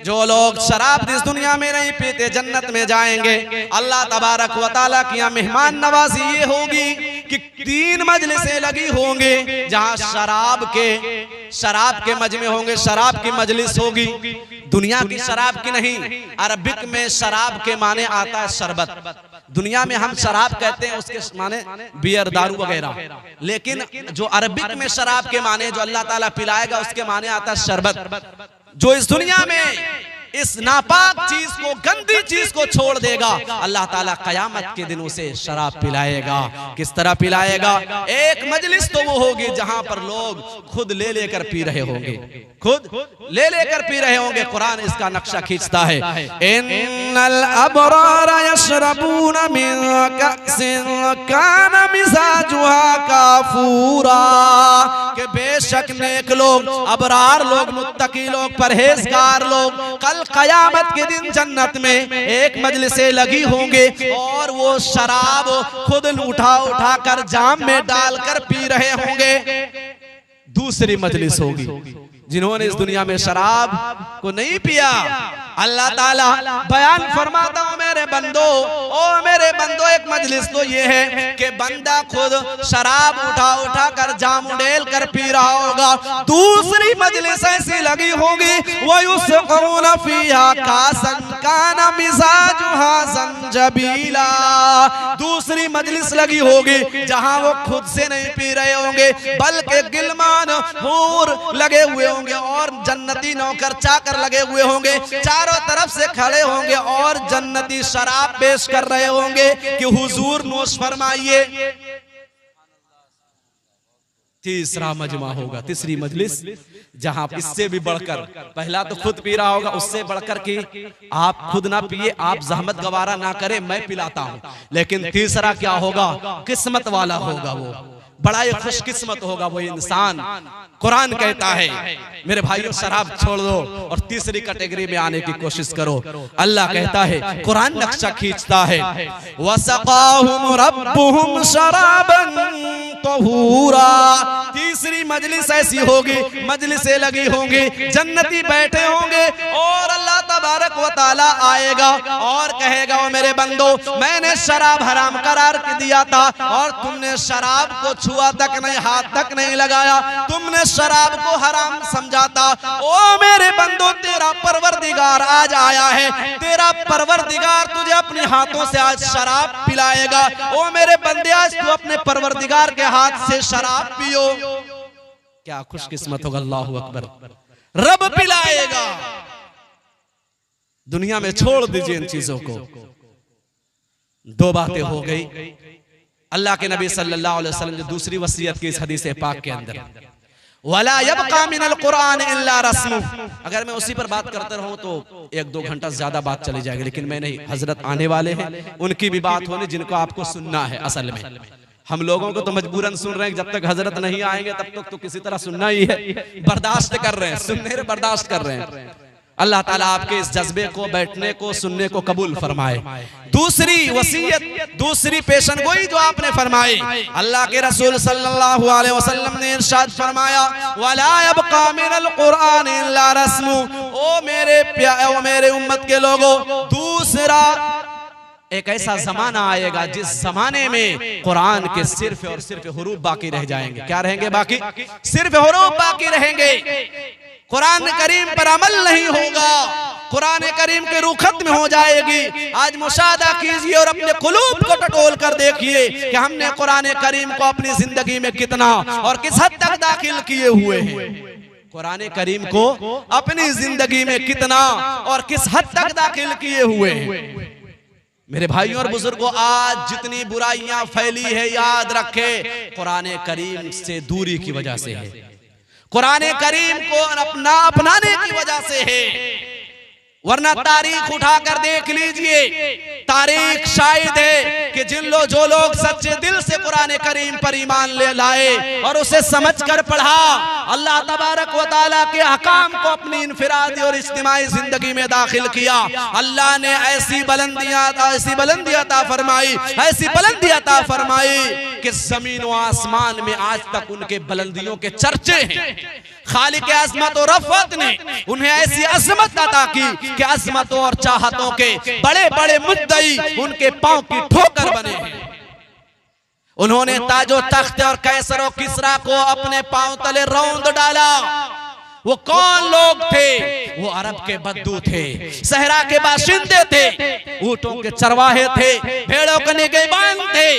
जो लोग शराब इस दुनिया में नहीं पीते जन्नत में जाएंगे। अल्लाह तबारक व तआला की मेहमान नवाजी ये होगी कि 3 मजलिसें लगी होंगे, जहां शराब के मजमे होंगे, शराब की मजलिस होगी। दुनिया की शराब की नहीं, अरबिक में शराब के माने आता है शरबत। दुनिया में हम शराब कहते हैं, उसके माने बियर, दारू वगैरह, लेकिन जो अरबिक में शराब के माने जो अल्लाह ताला पिलाएगा उसके माने आता है शरबत। जो इस दुनिया में इस नापाक चीज को, गंदी चीज को छोड़ देगा, अल्लाह ताला कयामत के दिन उसे शराब पिलाएगा। किस तरह पिलाएगा? एक मजलिस तो वो होगी जहां पर लोग खुद ले लेकर पी रहे होंगे, खुद ले लेकर पी रहे होंगे। कुरान इसका नक्शा खींचता है, इन्नल अबरार यशरबून मिन कअसिन कान मिजाजुहा काफूरा, कि बेशक नेक लोग, अबरार लोग, मुत्तकी लोग, परहेजगार लोग कल कयामत के दिन जन्नत में एक मजलिसें लगी होंगे और वो शराब खुद उठा उठा कर जाम में डालकर पी रहे होंगे। दूसरी मजलिस होगी जिन्होंने इस दुनिया में शराब को नहीं पिया। अल्लाह ताला बयान फरमाता हूं, मेरे बंदो, ओ मेरे बंदो, एक मजलिस तो ये है कि बंदा खुद शराब उठा उठा कर जाम उड़ेल कर पी रहा होगा। दूसरी मजलिस ऐसी लगी होगी, वो युस्क़ून फीहा कासन कान मिज़ाजुहा ज़ंजबीला। दूसरी मजलिस लगी होगी जहां वो खुद से नहीं पी रहे होंगे, बल्कि गिलमान हूर लगे हुए होंगे और जन्नती नौकर चाकर लगे हुए होंगे, चारों तरफ से खड़े होंगे और जन्नती शराब पेश कर रहे होंगे कि हुजूर नोश फरमाइए। तीसरा मजमा होगा, तीसरी मजलिस, जहां इससे भी बढ़कर, पहला तो खुद पी रहा होगा, उससे बढ़कर कि आप खुद ना पिए, आप जहमत गवारा ना करें, मैं पिलाता हूं। लेकिन तीसरा क्या होगा? किस्मत वाला होगा, वो बड़ा ही खुशकिस्मत होगा वो इंसान। कुरान कहता है मेरे भाइयों, शराब छोड़ दो और तीसरी कैटेगरी में आने की कोशिश करो। अल्लाह कहता है, कुरान नक्शा खींचता है, वसक़ाहुम रब्बुहुम शराबन तहूरा। तीसरी मजलिस ऐसी होगी, मजलिसें लगी होंगी, जन्नती बैठे होंगे और अल्लाह तबारक व तआला आएगा और कहेगा, ओ मेरे बंदो, मैंने शराब हराम करार दिया था और तुमने शराब को छुआ तक नहीं, हाथ तक नहीं लगाया, तुमने शराब को हराम समझा था। ओ मेरे बंदो, तेरा परवरदिगार आज आया है, तेरा परवरदिगार तुझे अपने हाथों से आज शराब पिलाएगा। ओ मेरे बंदे, आज तू अपने परवरदिगार के हाथ से शराब पियो। क्या खुशकिस्मत होगा। अल्लाहु अकबर। रब पिलाएगा। दुनिया में छोड़ दीजिए इन चीजों को। दो बातें हो गई। अल्लाह के नबी सल्लल्लाहु अलैहि वसल्लम ने दूसरी वसीयत की इस हदीस पाक के अंदर, वला यबका मिनल कुरान इल्ला रस्मु। अगर मैं उसी पर बात करते रहूं तो 1-2 घंटा ज्यादा बात चली जाएगी, लेकिन मैं नहीं, हजरत आने वाले हैं, उनकी भी बात होनी जिनको आपको सुनना है। असल में हम लोगों को तो मजबूरन सुन रहे हैं, जब तक हजरत नहीं आएंगे तब तक तो किसी तरह सुनना ही है, बर्दाश्त कर रहे हैं, सुनने बर्दाश्त कर रहे हैं। अल्लाह ताला आपके इस जज्बे को, बैठने को, सुनने को कबूल फरमाए। दूसरी वसीयत, दूसरी पेशनगोई जो आपने फरमाई, अल्लाह के रसूल सल्लल्लाहु अलैहि वसल्लम ने इरशाद फरमाया, वला यबका मिनल कुरान इल्ला रस्मु। ओ मेरे उम्मत के लोगों, दूसरा एक ऐसा जमाना आएगा जिस जमाने में कुरान के सिर्फ और सिर्फ हुरूफ बाकी रह जाएंगे। क्या रहेंगे बाकी? सिर्फ हुरूफ बाकी रहेंगे। कुरान करीम पर अमल नहीं होगा, कुरान करीम की रूह खत्म हो जाएगी। आज मुशाहदा कीजिए और अपने कुलूब को टटोल कर देखिए कि हमने कुरान करीम को अपनी जिंदगी में कितना और किस हद तक दाखिल किए हुए हैं। कुरान करीम को अपनी जिंदगी में कितना और किस हद तक दाखिल किए हुए हैं। मेरे भाइयों और बुजुर्गों, आज जितनी बुराइयां फैली है, याद रखे कुरान करीम से दूरी की वजह से है, कुरान करीम को अपनाने की वजह से है। वरना तारीख उठाकर देख लीजिए, तारीख शायद है कि जो लोग सच्चे दिल से कुरान करीम पर ईमान ले लाए और उसे समझकर पढ़ा, अल्लाह तबारक व तआला के अहकाम को अपनी इनफिरादी और इज्तिमाई जिंदगी में दाखिल किया, अल्लाह ने ऐसी बुलंदी अता फरमाई, ऐसी बुलंदी अता फरमाई कि जमीन व आसमान में आज तक उनके बुलंदियों के चर्चे हैं। खालिक अज़मत और रफ़त ने उन्हें ऐसी अज़मत अता की कि अज़मतों और चाहतों के बड़े बड़े मुद्दई उनके पांव की ठोकर बने हैं। उन्होंने ताजो तख्त और कैसर और किसरा को अपने पांव तले रौंद डाला। वो कौन लोग थे? वो अरब के बद्दू थे, सहरा के बाशिंदे थे, ऊंटों के चरवाहे थे, भेड़ों के निगहबान थे,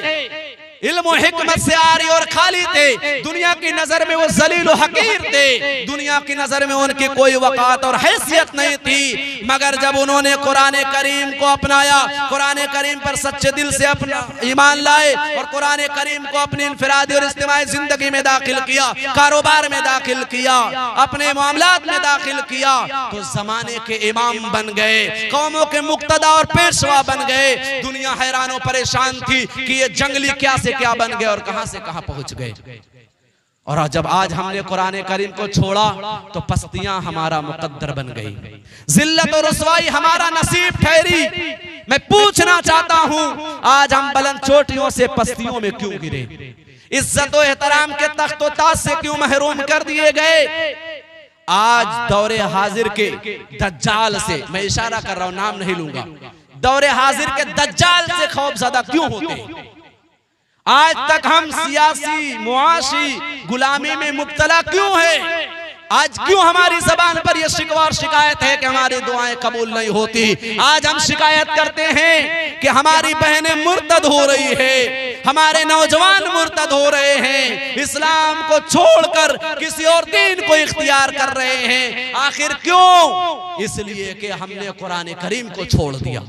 इल्म और हिकमत से आरी और खाली थे। दुनिया की नजर में वो जलील और हकीर थे, दुनिया की नजर में उनकी कोई वकात और हैसियत नहीं थी। मगर जब उन्होंने कुरान करीम को अपनाया, कुरान करीम पर सच्चे दिल से अपना ईमान लाए और कुरान करीम को अपनी इनफिरादी और इज्तिमाई जिंदगी में दाखिल किया, कारोबार में दाखिल किया, अपने मामलात में दाखिल किया, तो जमाने के इमाम बन गए, कौमों के मुक्तदा और पेशवा बन गए। दुनिया हैरान और परेशान थी कि ये जंगली क्या क्या बन गए और कहां से कहां पहुंच गए। और जब आज हमने कुरान करीम को छोड़ा तो पस्तियां हमारा मुकद्दर बन गई, जिल्लत और रुसवाई हमारा नसीब ठहरी। मैं पूछना चाहता हूं, आज हम बुलंद चोटियों से पस्तियों में क्यों गिरे? इज्जत और एहतराम के तख्त और ताज से क्यों महरूम कर दिए गए? आज दौरे हाजिर के दज्जाल से, मैं इशारा कर रहा हूं, नाम नहीं लूंगा, दौरे हाजिर के दज्जाल से खौफजदा क्यों होते? आज तक हम सियासी मुआशी गुलामी में मुब्तला क्यों है? आज क्यों हमारी जबान पर यह शिकवा और शिकायत है कि हमारी दुआएं कबूल नहीं होती? आज हम शिकायत करते हैं कि हमारी बहनें मुर्तद हो रही है, हमारे नौजवान मुर्तद हो रहे हैं, इस्लाम को छोड़कर किसी और दीन को इख्तियार कर रहे हैं। आखिर क्यों? इसलिए कि हमने कुरान करीम को छोड़ दिया,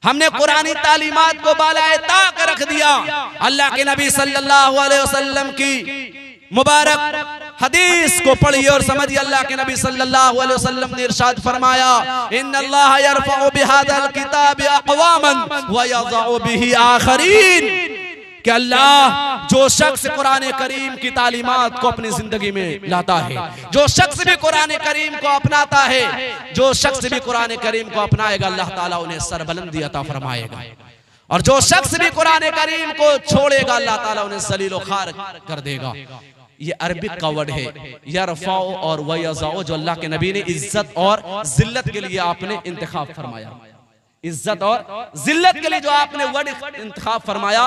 हमने कुरानी तालीमात को बालाए ताक रख दिया। अल्लाह के नबी सल्लल्लाहु अलैहि वसल्लम की मुबारक हदीस को पढ़िए और समझिए। अल्लाह के नबी सल्लल्लाहु अलैहि वसल्लम ने इरशाद फरमाया, इन्नल्लाह यरफ़उ बिहाज़ल किताबि अक़वामन व यज़अउ बिही आखरीन, कि अल्लाह जो शख्स कुरान करीम की तालीमात को अपनी जिंदगी में लाता है, जो शख्स भी कुरान करीम को अपनाता है, जो शख्स भी कुरान करीम को अपनाएगा, अल्लाह ताला उन्हें सरबुलंदी अता फरमाएगा। और जो शख्स भी कुरान करीम को छोड़ेगा, अल्लाह ताला उन्हें ज़लील और खार कर देगा। ये अरबिक का वर्ड है, यरफाओ और वयज़ाओ, जो अल्लाह के नबी ने इज्जत और जिल्लत के लिए आपने इंतखाब फरमाया। इज्जत और जिल्लत के लिए जो आपने वर्ड इंतखाब फरमाया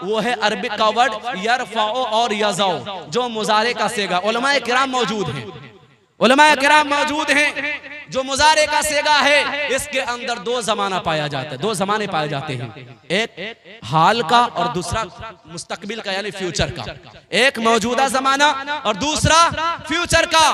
वो है अरबिक का वर्ड यरफाओ और यज़ाओ, जो मुजारे का सेगा। उलमाए किराम मौजूद हैं, उलमाए किराम मौजूद हैं। जो मुजारे का सेगा है इसके अंदर दो जमाना पाया जाता है, दो जमाने पाए जाते हैं, एक हाल का और दूसरा मुस्तकबिल का यानी फ्यूचर का। एक मौजूदा जमाना और दूसरा फ्यूचर का।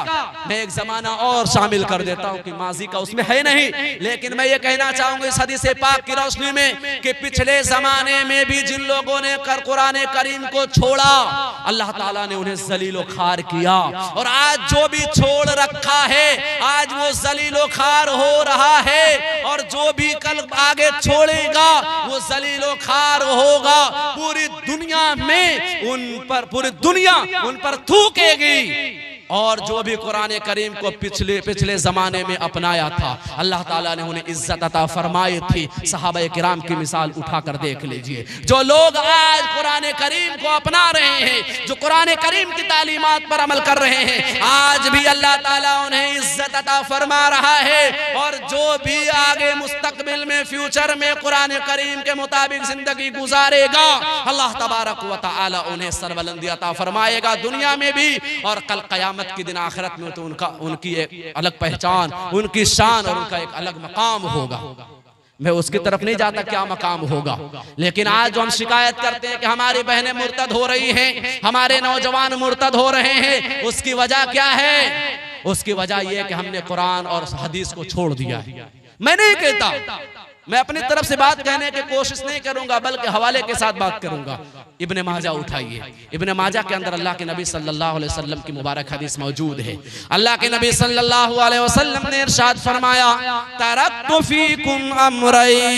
मैं एक जमाना और शामिल कर देता हूं कि माजी का उसमें है नहीं, लेकिन मैं ये कहना चाहूंगा इस हदीस पाक की रोशनी में कि पिछले जमाने में भी जिन लोगों ने कुरान करीम को छोड़ा अल्लाह ताला ने उन्हें जलीलो खार किया, और आज जो भी छोड़ रखा है आज वो जलीलो खार हो रहा है, और जो भी कल आगे छोड़ेगा वो जलीलो खार होगा। पूरी दुनिया में पूरी दुनिया उन पर थूकेगी। और जो भी कुरान करीम को पिछले जमाने में अपनाया था अल्लाह ताला ने उन्हें इज्जत अता फरमाई थी। सहाबा किराम की मिसाल उठाकर देख लीजिए। जो लोग आज कुरान करीम को अपना रहे हैं, जो कुरान करीम की तालीमात पर अमल कर रहे हैं, आज भी अल्लाह ताला उन्हें इज्जत अता फरमा रहा है। और जो भी आगे मुस्तकबिल में फ्यूचर में कुरान करीम के मुताबिक जिंदगी गुजारेगा अल्लाह तबारक व तआला उन्हें सरबलंदी अता फरमाएगा दुनिया में भी, और कल क़यामत के दिन आखिरत में तो उनकी एक अलग पहचान, उनकी शान और उनका एक अलग मकाम होगा। मैं उसकी तरफ नहीं जाता क्या मकाम होगा, लेकिन आज जो हम शिकायत करते हैं कि हमारी बहनें मुर्तद हो रही हैं, हमारे नौजवान मुर्तद हो रहे हैं, उसकी वजह क्या है? उसकी वजह यह कि हमने कुरान और हदीस को छोड़ दिया है। मैं नहीं कहता, मैं अपनी तरफ से बात कहने की कोशिश नहीं करूंगा, बल्कि हवाले के साथ बात करूंगा। इब्ने माजा उठाइए, इब्ने माजा के अंदर अल्लाह के नबी सल्लल्लाहु अलैहि वसल्लम की मुबारक हदीस मौजूद है। अल्लाह के नबी सल्लल्लाहु अलैहि वसल्लम ने इरशाद फरमाया, तरक्तु फीकुम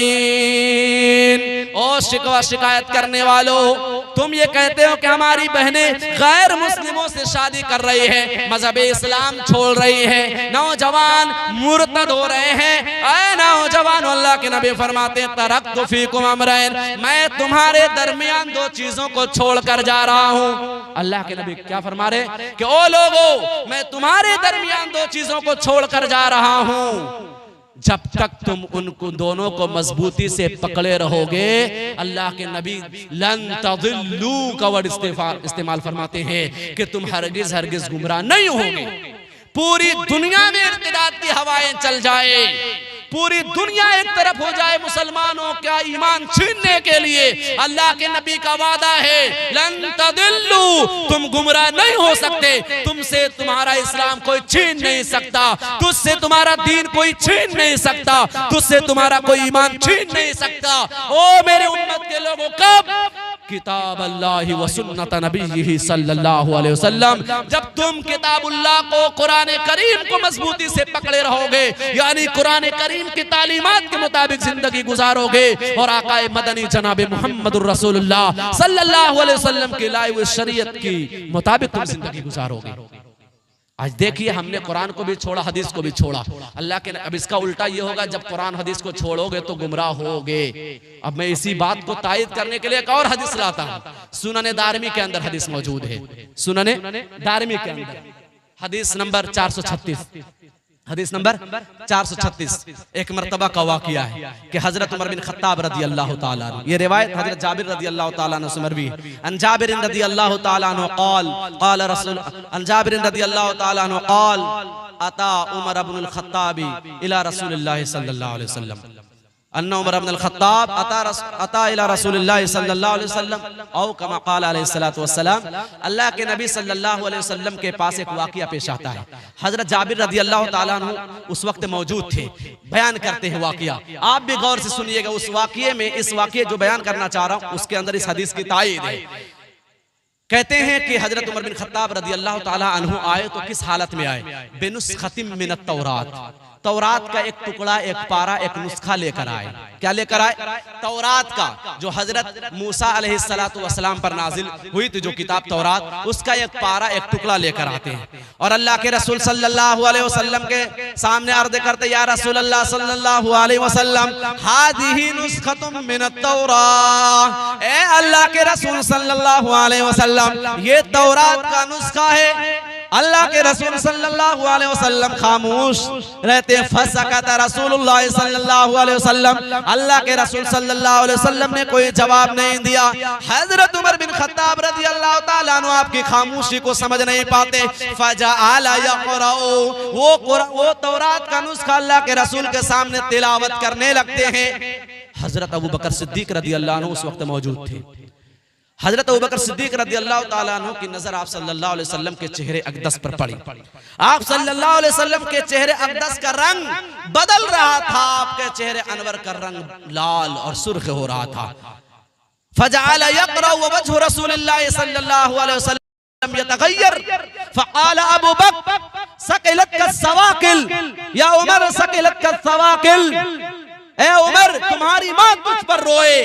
अमरैन। ओ शिकवा शिकायत करने वालों, तुम ये कहते हो कि हमारी बहनें गैर मुस्लिमों से शादी कर रही है, मजहब इस्लाम छोड़ रही है, नौजवान मुर्तद हो रहे हैं। ऐ नौजवान, अल्लाह के नबी फरमाते हैं तरक्तु फीकुम अमरैन, मैं तुम्हारे दरमियान दो चीजों को छोड़कर जा रहा हूं। अल्लाह के नबी क्या फरमा रहे कि ओ लोगों, मैं तुम्हारे दरमियान दो चीजों को छोड़कर जा रहा हूं। जब तक तुम उनको दोनों को मजबूती से पकड़े रहोगे, अल्लाह के नबी लन तदिल्लू का वर्ड इस्तेमाल फरमाते हैं कि तुम हरगिज हरगिज गुमराह नहीं होगे। पूरी दुनिया में इर्तिदाद की हवाएं चल जाए, पूरी दुनिया एक तरफ हो जाए मुसलमानों का ईमान छीनने के लिए, अल्लाह के नबी का वादा है लन तदिल्लू, तुम गुमराह नहीं हो सकते। तुमसे तुम्हारा इस्लाम कोई छीन नहीं सकता, तुझसे तुम्हारा दीन कोई छीन नहीं सकता, तुझसे तुम्हारा कोई ईमान छीन नहीं सकता। ओ मेरे उम्मत के लोगों, कब किताब अल्लाह व सुन्नत नबी सल्लल्लाहु अलैहि वसल्लम, जब तुम किताबुल्लाह को कुरान करीम को मजबूती से पकड़े रहोगे, यानी कुरान करीम की तालीमात के मुताबिक जिंदगी गुजारोगे और आकाए मदनी जनाबे मुहम्मदुर रसूलुल्लाह सल्लल्लाहु अलैहि वसल्लम की लाई हुई शरीयत की मुताबिक तुम जिंदगी गुजारोगे। आज देखिए, हमने कुरान को भी छोड़ा, हदीस को भी छोड़ा। अल्लाह के अब इसका उल्टा ये होगा, जब कुरान हदीस को छोड़ोगे तो गुमराह होगे। अब मैं इसी बात को तायद करने के लिए एक और हदीस लाता हूं। सुनने दारमी के अंदर हदीस मौजूद है, सुनने दारमी के अंदर हदीस नंबर 436, हदीस नंबर 436 एक मर्तबा का वाक़िया है कि हजरत उमर बिन खत्ताब रदी अल्लाह ताला अन्हु, ये रिवायत हजरत जाबिर रदी अल्लाह ताला अन्हु से मरवी है। अन जाबिर रदी अल्लाह ताला अन्हु क़ाल क़ाल रसूल अन जाबिर रदी अल्लाह ताला अन्हु क़ाल अता उमर इब्न अल-खत्ताब इला रसूलिल्लाह सल्लल्लाहु अलैहि वसल्लम, अन्ना उमर इब्न अल-खत्ताब अता इला रसूलिल्लाह सल्लल्लाहु अलैहि वसल्लम औ कमा क़ाल अलैहिस्सलातु वस्सलाम। अल्लाह के नबी सल्लल्लाहु अलैहि वसल्लम के पास एक वाक़िया पेश आता है। हजरत जाबिर रदी अल्लाह ताला अन्हु उस वक्त मौजूद थे, बयान करते हैं वाक़िया। आप भी गौर से सुनिएगा, उस वाक़िए में, इस वाक़िए जो बयान करना चाह रहा हूं उसके अंदर इस हदीस की तायीद है। कहते हैं कि हजरत उमर बिन खत्ताब रदी अल्लाह ताला अन्हु आए तो किस हालत में आए? बेनुस्खतिम मिनत तौरात, तौरात का एक टुकड़ा, एक पारा, एक नुस्खा लेकर आए। क्या लेकर आए? तौरात का, जो हजरत मूसा अलैहिस्सलातु वस्सलाम पर नाजिल हुई थी जो किताब तौरात, उसका एक पारा, एक टुकड़ा लेकर आते हैं और अल्लाह के रसूल सल्लल्लाहु अलैहि वसल्लम के सामने अर्ज करते, या रसूल अल्लाह सल्लल्लाहु अलैहि वसल्लम, हादिही नुस्खतुम मिनत तौरात, ए अल्लाह के रसूल सल्लल्लाहु अलैहि वसल्लम, ये तौरात का नुस्खा है। अल्लाह के रसूल सल्लल्लाहु अलैहि वसल्लम खामोश रहते। फसकत रसूलुल्लाह सल्लल्लाहु अलैहि वसल्लम, अल्लाह के रसूल सल्लल्लाहु अलैहि वसल्लम ने कोई जवाब नहीं दिया। हजरत उमर बिन खत्ताब रज़ियल्लाहु ताला अन्हु आपकी खामोशी को समझ नहीं पाते। फजअला यक़रउ, वो तौरात का नुस्खा अल्लाह के रसूल के सामने तिलावत करने लगते हैं। हजरत अबू बकर सिद्दीक रज़ियल्लाहु अन्हु उस वक्त मौजूद थे। हजरत अबू बकर सिद्दीक रज़ियल्लाहु ताला अन्हु की नजर आप सल्लल्लाहु अलैहि वसल्लम के चेहरे अक़दस पर पड़ी। आप सल्लल्लाहु अलैहि वसल्लम के चेहरे अक़दस का रंग बदल रहा था, आपके चेहरे अनवर का रंग लाल और सुर्ख हो रहा था। फजअल यक़रा व वजहु रसूलिल्लाह सल्लल्लाहु अलैहि वसल्लम यतगय्यर फक़ाल अबू बकर सक़िलत सवाकिल, या उमर सक़िलत सवाकिल, ए उमर तुम्हारी माँ तुझ पर रोए।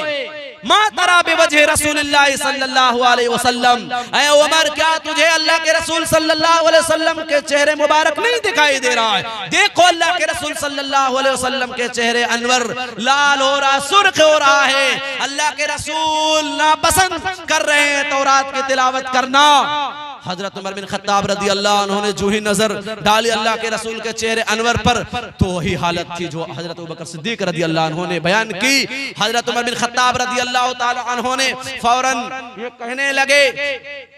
माँ तरा बेवजह रसूलुल्लाह सल्लल्लाहु अलैहि वसल्लम, ऐ उमर क्या तुझे अल्लाह के रसूल सल्लल्लाहु अलैहि वसल्लम के चेहरे मुबारक नहीं दिखाई दे रहा है? देखो अल्लाह के रसूल सल्लल्लाहु अलैहि वसल्लम के चेहरे अनवर लाल हो रहा, सुर्ख हो रहा है। अल्लाह के रसूल नापसंद कर रहे हैं तौरात की तिलावत करना। हजरत उमर बिन खत्ताब रज़ियल्लाहु अन्हु ने जो ही नजर डाली अल्लाह के रसूल के चेहरे अनवर पर, तो वही हालत थी जो हजरत अबू बकर सिद्दीक रज़ियल्लाहु अन्हु ने बयान की। हजरत उमर बिन खत्ताब रज़ियल्लाहु ताला अन्हु ने फौरन ये कहने लगे,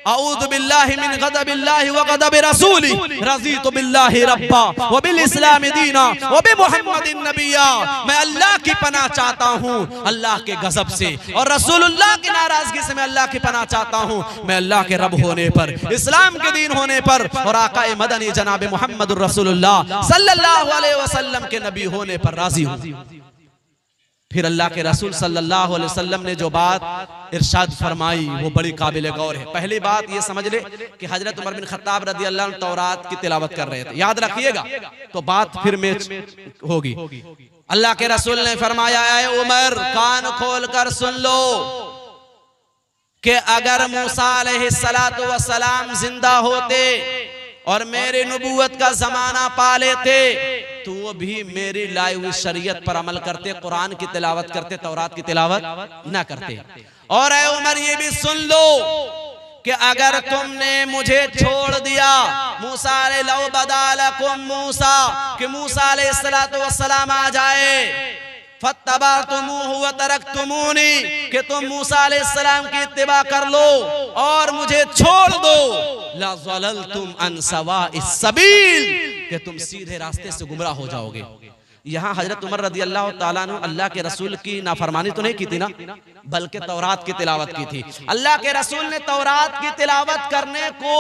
अऊज़ु बिल्लाहि मिन गज़बिल्लाहि व गज़बि रसूली, रज़ीतु बिल्लाहि रब्बा व बिल इस्लाम दीना व बि मुहम्मदिन नबिय्या। मैं अल्लाह की पनाह चाहता हूँ अल्लाह के गजब से, और रसूलुल्लाह की नाराजगी से मैं अल्लाह की पनाह चाहता हूँ। मैं अल्लाह के रब होने पर, इस्लाम के दीन होने पर, और आकाए मदनी जनाब मुहम्मदुर रसूलुल्लाह सल्लल्लाहु अलैहि वसल्लम के नबी होने पर राजी हूँ। फिर अल्लाह के रसूल सल्लल्लाहु अलैहि वसल्लम ने जो बात इरशाद फरमाई वो बड़ी काबिल गौर है। पहली बात ये समझ ले कि हजरत उमर बिन खत्ताब रज़ियल्लाहु अन्हु तौरात की तिलावत कर रहे थे, याद रखिएगा, तो बात फिर मैच होगी। अल्लाह के रसूल ने फरमाया, ऐ उमर कान खोल कर सुन लो कि अगर मूसा अलैहिस्सलातु वस्सलाम जिंदा होते और मेरी नबूवत का जमाना पा लेते तो वो भी मेरी लाई हुई शरीयत पर अमल करते, कुरान की तिलावत करते, तौरात की तिलावत ना करते। और ऐ उमर ये भी सुन लो कि अगर तुमने मुझे छोड़ दिया, मूसा लौ बदालकुम मूसा, कि मूसा अलैहिस्सलातु वस्सलाम आ जाए, फत्तबातुमूहु व तरकतुमूनी, कि तुम मूसा अलैहिस्सलाम की इत्तिबा कर लो और मुझे छोड़ दो, ला ज़ललतुम अन सवाइस सबील, कि तुम सीधे रास्ते से गुमराह हो जाओगे। यहाँ हजरत उमर रज़ियल्लाहु ताला अन्हु अल्लाह के रसूल की नाफरमानी तो नहीं की थी ना, बल्कि तौरात की तिलावत की थी। अल्लाह के रसूल ने तौरात की तिलावत करने को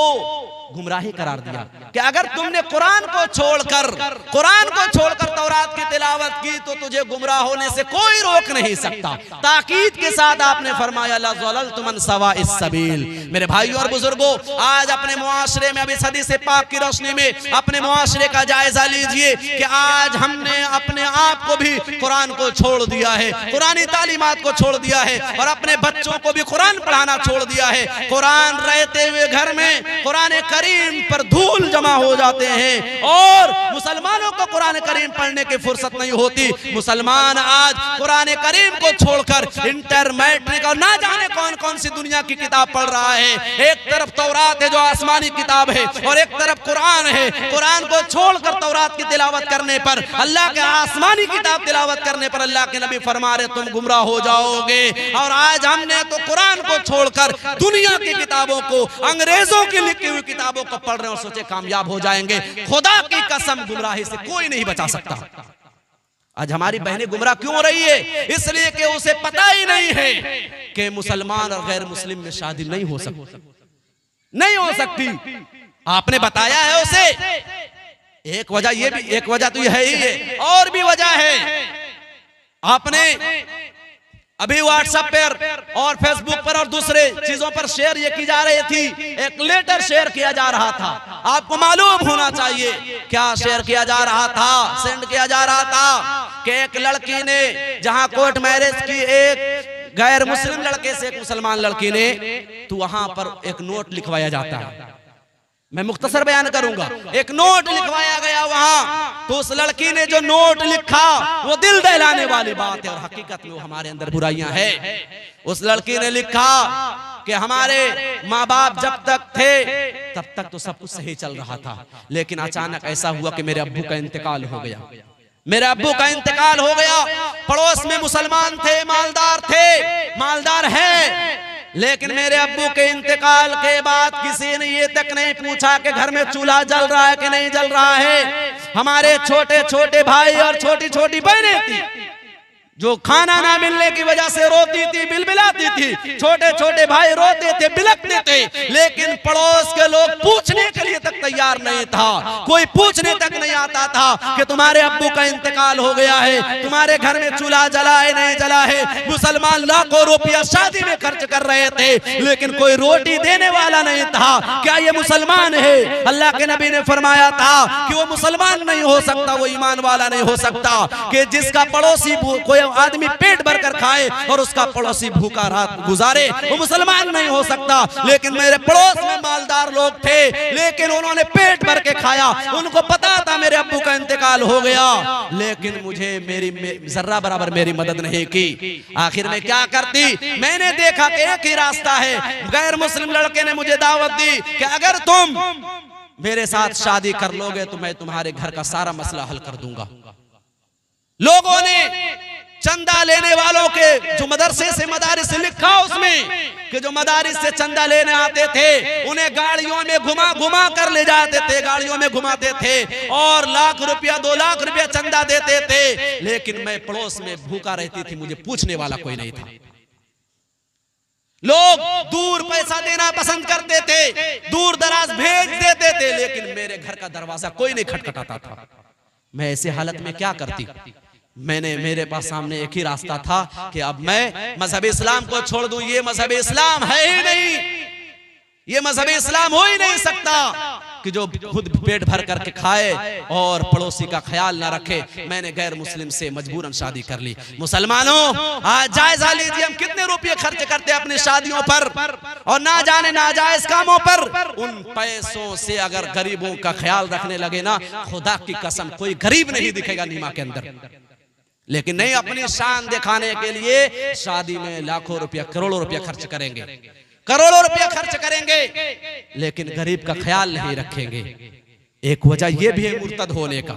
गुमराही करार दिया कि अगर तुमने कुरान को छोड़कर तौरात की तिलावत की तो तुझे गुमराह होने से कोई रोक नहीं सकता। ताकीद के साथ आपने फरमाया, ला ज़ललतुम अन सवाइस सबील। मेरे भाइयों और बुजुर्गों, आज अपने मुआशरे में, अभी सदी से पाक की रोशनी में अपने मुआशरे का जायजा लीजिए कि आज हमने अपने आप को भी कुरान को छोड़ दिया है, कुरानी तालीमात को छोड़ दिया है, और अपने बच्चों को भी कुरान पढ़ाना छोड़ दिया है। कुरान रहते हुए घर में कुरान करीम पर धूल जमा हो जाते हैं और मुसलमानों को कुरान करीम पढ़ने की फुर्सत नहीं होती। मुसलमान आज कुरान करीम को छोड़कर इंटर, मैट्रिक और ना जाने कौन कौन सी दुनिया की किताब पढ़ रहा है। एक तरफ तौरात है जो आसमानी किताब है और एक तरफ कुरान है। कुरान को छोड़कर तौरात की तिलावत करने पर, अल्लाह के आसमानी किताब तिलावत करने पर अल्लाह के नबी फरमा रहे तुम गुमराह हो जाओगे। और आज हमने तो कुरान को छोड़कर दुनिया की किताबों को, अंग्रेजों की लिखी हुई किताबों को पढ़ रहे हैं और सोचे कामयाब हो जाएंगे। खुदा की कसम, गुमराही से कोई नहीं बचा सकता। आज हमारी बहनें गुमराह क्यों हो रही है? इसलिए कि उसे पता ही नहीं है कि मुसलमान और गैर मुस्लिम में शादी नहीं हो सकती। आपने बताया है उसे। एक वजह ये भी, एक वजह तो ये है ही है, और भी वजह है। आपने अभी व्हाट्सएप पर और फेसबुक पर और दूसरे चीजों पर शेयर ये की जा रही थी, एक लेटर शेयर किया जा रहा था। आपको मालूम होना चाहिए क्या शेयर किया जा रहा था, सेंड किया जा रहा था कि एक लड़की ने जहां कोर्ट मैरिज की एक गैर मुस्लिम लड़के से एक मुसलमान लड़की ने, तो वहां पर एक नोट लिखवाया जाता है। मैं मुख्तसर बयान करूंगा। एक नोट लिखवाया गया वहां, तो उस लड़की ने जो नोट लिखा वो दिल दहलाने वाली बात है और हकीकत में वो हमारे अंदर बुराइयां हैं। उस लड़की ने लिखा कि हमारे माँ बाप जब तक थे तब तक तो सब कुछ सही चल रहा था, लेकिन अचानक ऐसा हुआ कि मेरे अब्बू का इंतकाल हो गया। मेरे अब्बू का इंतकाल हो गया। पड़ोस में मुसलमान थे, मालदार थे, मालदार है, लेकिन मेरे अब्बू के इंतकाल के बाद किसी ने ये तक नहीं पूछा कि घर में चूल्हा जल रहा है कि नहीं जल रहा है। हमारे छोटे छोटे भाई और छोटी छोटी बहनें थी जो खाना ना मिलने की वजह से रोती थी, बिलबिलाती थी। छोटे छोटे भाई रोते थे, बिलखते थे, लेकिन पड़ोस के लोग पूछने के लिए तक तैयार नहीं था। कोई पूछने तक नहीं आता था कि तुम्हारे अब्बू का इंतकाल हो गया है, तुम्हारे घर में चूल्हा जला है नहीं जला है। मुसलमान लाखों रुपया शादी में खर्च कर रहे थे, लेकिन कोई रोटी देने वाला नहीं था। क्या ये मुसलमान है? अल्लाह के नबी ने फरमाया था कि वो मुसलमान नहीं हो सकता, वो ईमान वाला नहीं हो सकता कि जिसका पड़ोसी कोई आदमी पेट भर कर खाए और उसका पड़ोसी भूखा रात गुजारे, वो मुसलमान नहीं हो सकता। लेकिन मेरे पड़ोस में मालदार लोग थे, लेकिन उन्होंने पेट भर के खाया। उनको पता था मेरे अब्बू का इंतकाल हो गया, लेकिन मुझे मेरी जर्रा बराबर मेरी मदद नहीं की। आखिर में क्या करती? मैंने देखा कि एक ही रास्ता है। गैर मुस्लिम लड़के ने मुझे दावत दी कि अगर तुम मेरे साथ शादी कर लोगे तो मैं तुम्हारे घर का सारा मसला हल कर दूंगा। लोगों ने चंदा लेने वालों के जो मदरसे से मदारिस लिखा उसमें कि जो मदारिस से चंदा लेने आते थे उन्हें गाड़ियों में घुमा घुमा कर ले जाते थे, गाड़ियों में घुमाते थे और लाख रुपया 2 लाख रुपया चंदा देते थे। लेकिन मैं पड़ोस में भूखा रहती थी, मुझे पूछने वाला कोई नहीं था। लोग दूर पैसा देना पसंद करते थे, दूर दराज भेज देते थे, लेकिन मेरे घर का दरवाजा कोई नहीं खटखटाता था। मैं ऐसी हालत में क्या करती? मेरे पास सामने एक ही रास्ता था कि अब मैं मजहब इस्लाम को छोड़ दूं। ये मजहब इस्लाम है ही नहीं, ये मजहब इस्लाम हो ही नहीं सकता कि जो खुद पेट भर करके खाए और पड़ोसी का ख्याल ना रखे। मैंने गैर मुस्लिम से मजबूरन शादी कर ली। मुसलमानों, आज जायजा लीजिए हम कितने रुपये खर्च करते हैं अपनी शादियों पर और ना जाने नाजायज कामों पर। उन पैसों से अगर गरीबों का ख्याल रखने लगे ना, खुदा की कसम कोई गरीब नहीं दिखेगा नीमा के अंदर। लेकिन नहीं, अपनी शान दिखाने के लिए शादी में लाखों रुपया करोड़ों रुपया खर्च करेंगे, करोड़ों रुपया खर्च करेंगे, लेकिन गरीब का ख्याल नहीं रखेंगे। एक वजह यह भी है मुर्तद होने का।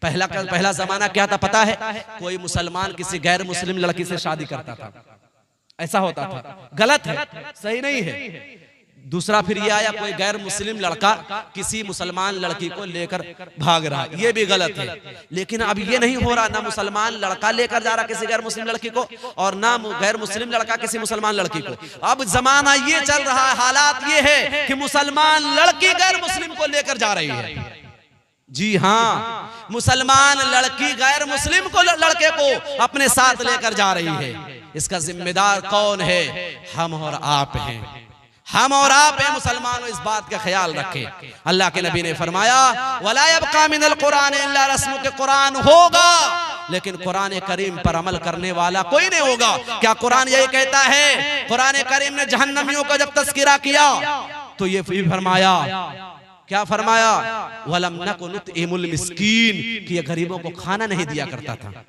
पहला जमाना क्या था पता है? कोई मुसलमान किसी गैर मुस्लिम लड़की से शादी करता था, ऐसा होता था। गलत है, सही नहीं है। दूसरा फिर ये आया कोई गैर मुस्लिम लड़का किसी मुसलमान लड़की को लेकर भाग रहा है, ये भी गलत है। लेकिन अब ये नहीं हो रहा, ना मुसलमान लड़का लेकर जा रहा किसी गैर मुस्लिम लड़की को और ना गैर मुस्लिम लड़का किसी मुसलमान लड़की को। अब जमाना ये चल रहा है, हालात ये है कि मुसलमान लड़की गैर मुस्लिम को लेकर जा रही है। जी हाँ, मुसलमान लड़की गैर मुस्लिम को लड़के को अपने साथ लेकर जा रही है। इसका जिम्मेदार कौन है? हम और आप हैं, हम और आप हैं मुसलमानों। इस बात का ख्याल रखें। अल्लाह के नबी ने फरमाया वला यबका मिनल कुरान इल्ला रस्म, के कुरान होगा लेकिन कुरान करीम पर अमल करने वाला कोई नहीं होगा। क्या कुरान यही कहता है? कुरान करीम ने जहन्नमियों का जब तस्करा किया तो ये फरमाया, क्या फरमाया? वलम नकु नुतइमुल मिस्कीन, कि ये गरीबों को खाना नहीं दिया करता था।